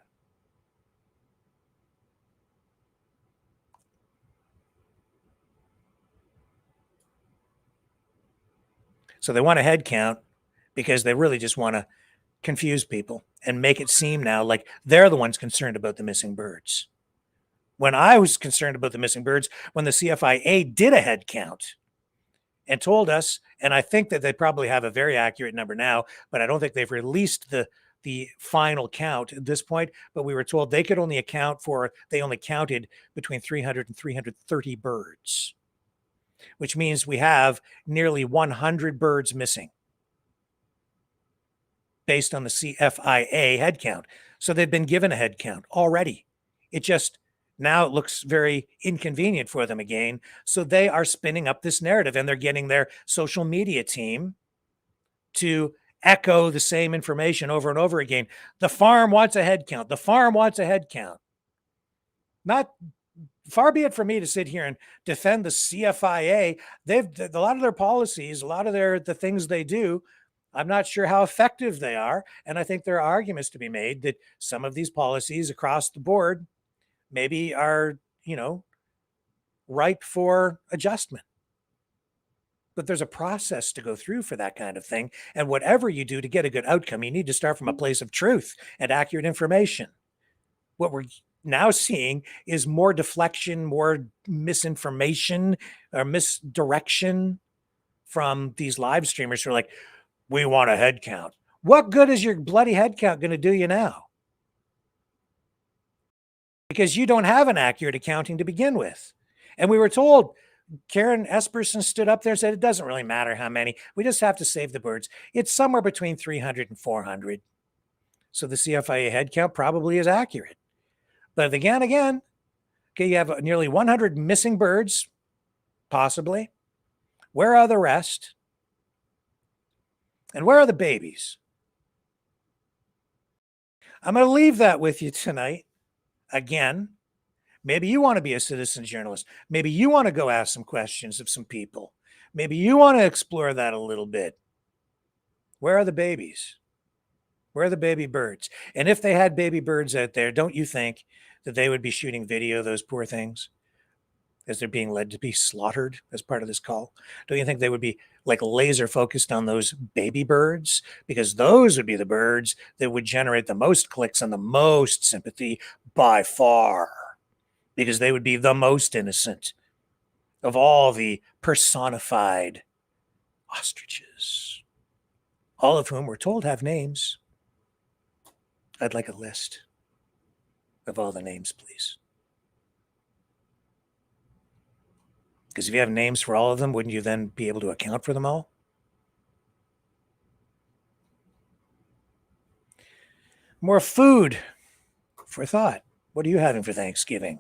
So they want a head count because they really just want to confuse people and make it seem now like they're the ones concerned about the missing birds. When I was concerned about the missing birds, when the CFIA did a head count and told us, and I think that they probably have a very accurate number now, but I don't think they've released the final count at this point, but we were told they only counted between 300 and 330 birds, which means we have nearly 100 birds missing based on the CFIA head count. So they've been given a head count already. Now it looks very inconvenient for them again. So they are spinning up this narrative, and they're getting their social media team to echo the same information over and over again. The farm wants a head count. The farm wants a head count. Not far be it for me to sit here and defend the CFIA. A lot of their policies, a lot of the things they do, I'm not sure how effective they are. And I think there are arguments to be made that some of these policies across the board maybe are, ripe for adjustment. But there's a process to go through for that kind of thing. And whatever you do to get a good outcome, you need to start from a place of truth and accurate information. What we're now seeing is more deflection, more misinformation or misdirection from these live streamers who are like, we want a head count. What good is your bloody head count going to do you now? Because you don't have an accurate accounting to begin with. And we were told, Karen Esperson stood up there and said, it doesn't really matter how many. We just have to save the birds. It's somewhere between 300 and 400. So the CFIA head count probably is accurate. But again, okay, you have nearly 100 missing birds, possibly. Where are the rest? And where are the babies? I'm going to leave that with you tonight. Again, maybe you want to be a citizen journalist. Maybe you want to go ask some questions of some people. Maybe you want to explore that a little bit. Where are the babies? Where are the baby birds? And if they had baby birds out there, don't you think that they would be shooting video, those poor things? as they're being led to be slaughtered as part of this call? Don't you think they would be like laser focused on those baby birds? Because those would be the birds that would generate the most clicks and the most sympathy by far, because they would be the most innocent of all the personified ostriches, all of whom we're told have names. I'd like a list of all the names, please. Because if you have names for all of them, wouldn't you then be able to account for them all? More food for thought. What are you having for Thanksgiving?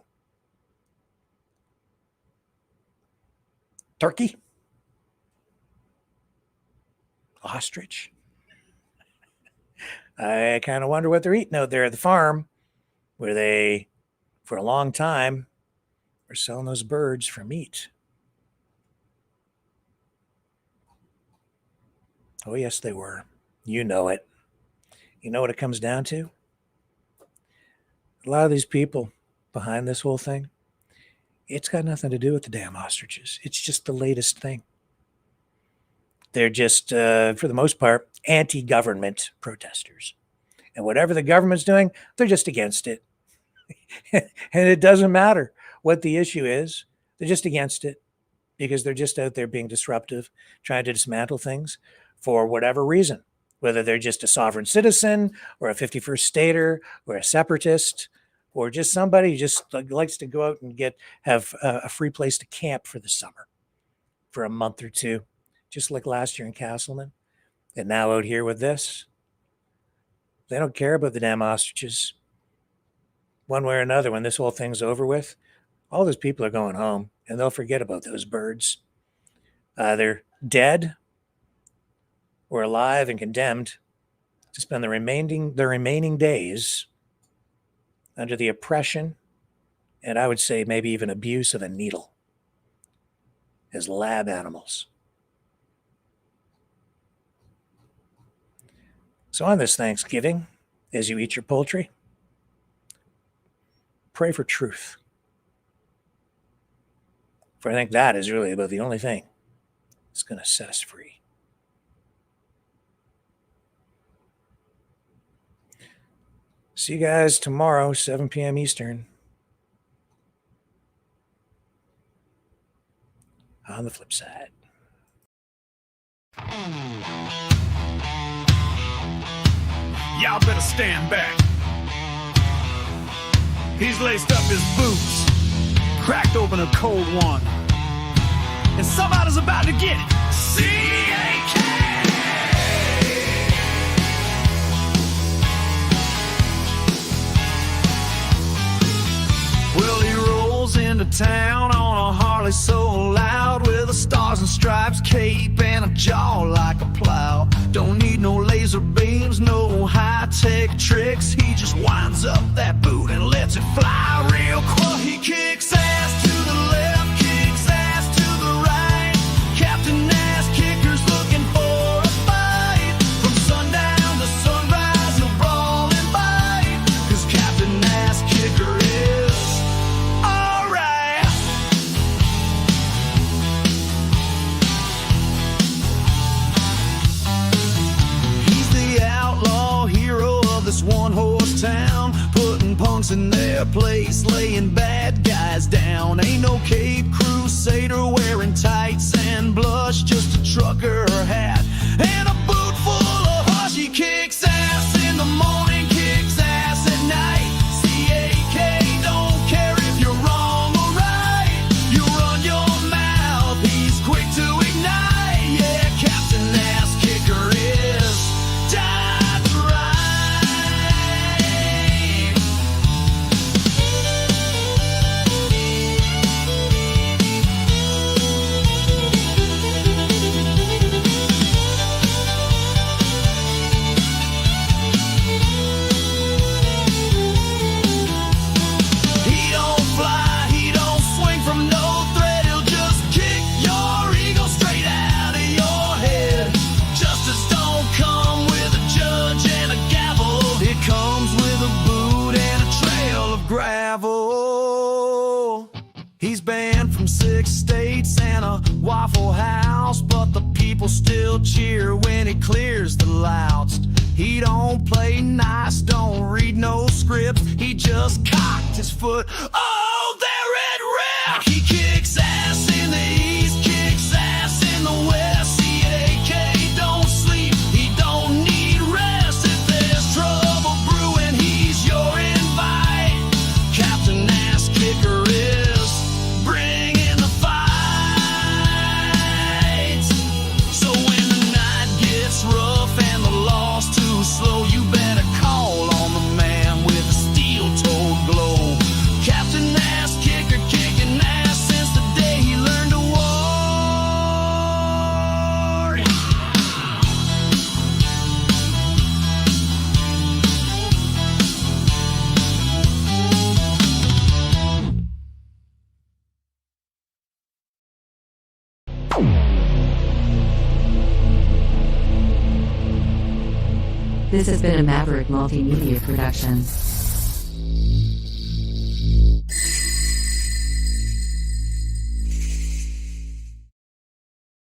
Turkey? Ostrich? I kind of wonder what they're eating out there at the farm, where they, for a long time, were selling those birds for meat. Oh, yes, they were. You know it. You know what it comes down to? A lot of these people behind this whole thing, it's got nothing to do with the damn ostriches. It's just the latest thing. They're just, for the most part, anti-government protesters. And whatever the government's doing, they're just against it. And it doesn't matter what the issue is. They're just against it because they're just out there being disruptive, trying to dismantle things for whatever reason, whether they're just a sovereign citizen or a 51st stater or a separatist or just somebody who just likes to go out and have a free place to camp for the summer for a month or two, just like last year in Castleman. And now out here with this, they don't care about the damn ostriches. One way or another, when this whole thing's over with, all those people are going home and they'll forget about those birds. They're dead or alive and condemned to spend the remaining days under the oppression and I would say maybe even abuse of a needle as lab animals. So on this Thanksgiving, as you eat your poultry, pray for truth. For I think that is really about the only thing that's going to set us free. See you guys tomorrow, 7 p.m. Eastern. On the flip side. Y'all better stand back. He's laced up his boots, cracked open a cold one, and somebody's about to get it. C-A-K! Well, he rolls into town on a Harley so loud, with a stars and stripes cape and a jaw like a plow. Don't need no laser beams, no high-tech tricks. He just winds up that boot and lets it fly real quick. He kicks ass to the left, kicks ass to the right. Captain Ass Kicker's looking for a fight. From sundown to sunrise, no brawl and bite, 'cause Captain Ass Kicker is alright. He's the outlaw hero of this one-horse town, putting punks in their place, laying bad guys down. Ain't no Cape Crusader wearing tights and blush, just a trucker hat and a boot full of hush. He kicks ass in the morning, kicks ass at night. C-A-K, don't care if you're wrong or right. You run your mouth, he's quick to ignite. Yeah, Captain Ass Kicker is dead right. from 6 states and a Waffle House, but the people still cheer when he clears the louds. He don't play nice, don't read no scripts, he just cocked his foot. Oh, they're at rip! He kicks ass in the East, kicks ass in the West. CAK don't sleep, he don't need rest. If there's trouble brewing, he's your invite. Captain Ass Kicker is bringing the fight. So when the night gets rough and the law's too slow, you better call on the man with a steel-toed glow. Captain Ass Kicker kicking ass since the day he learned to walk. This has been a Maverick Multimedia production.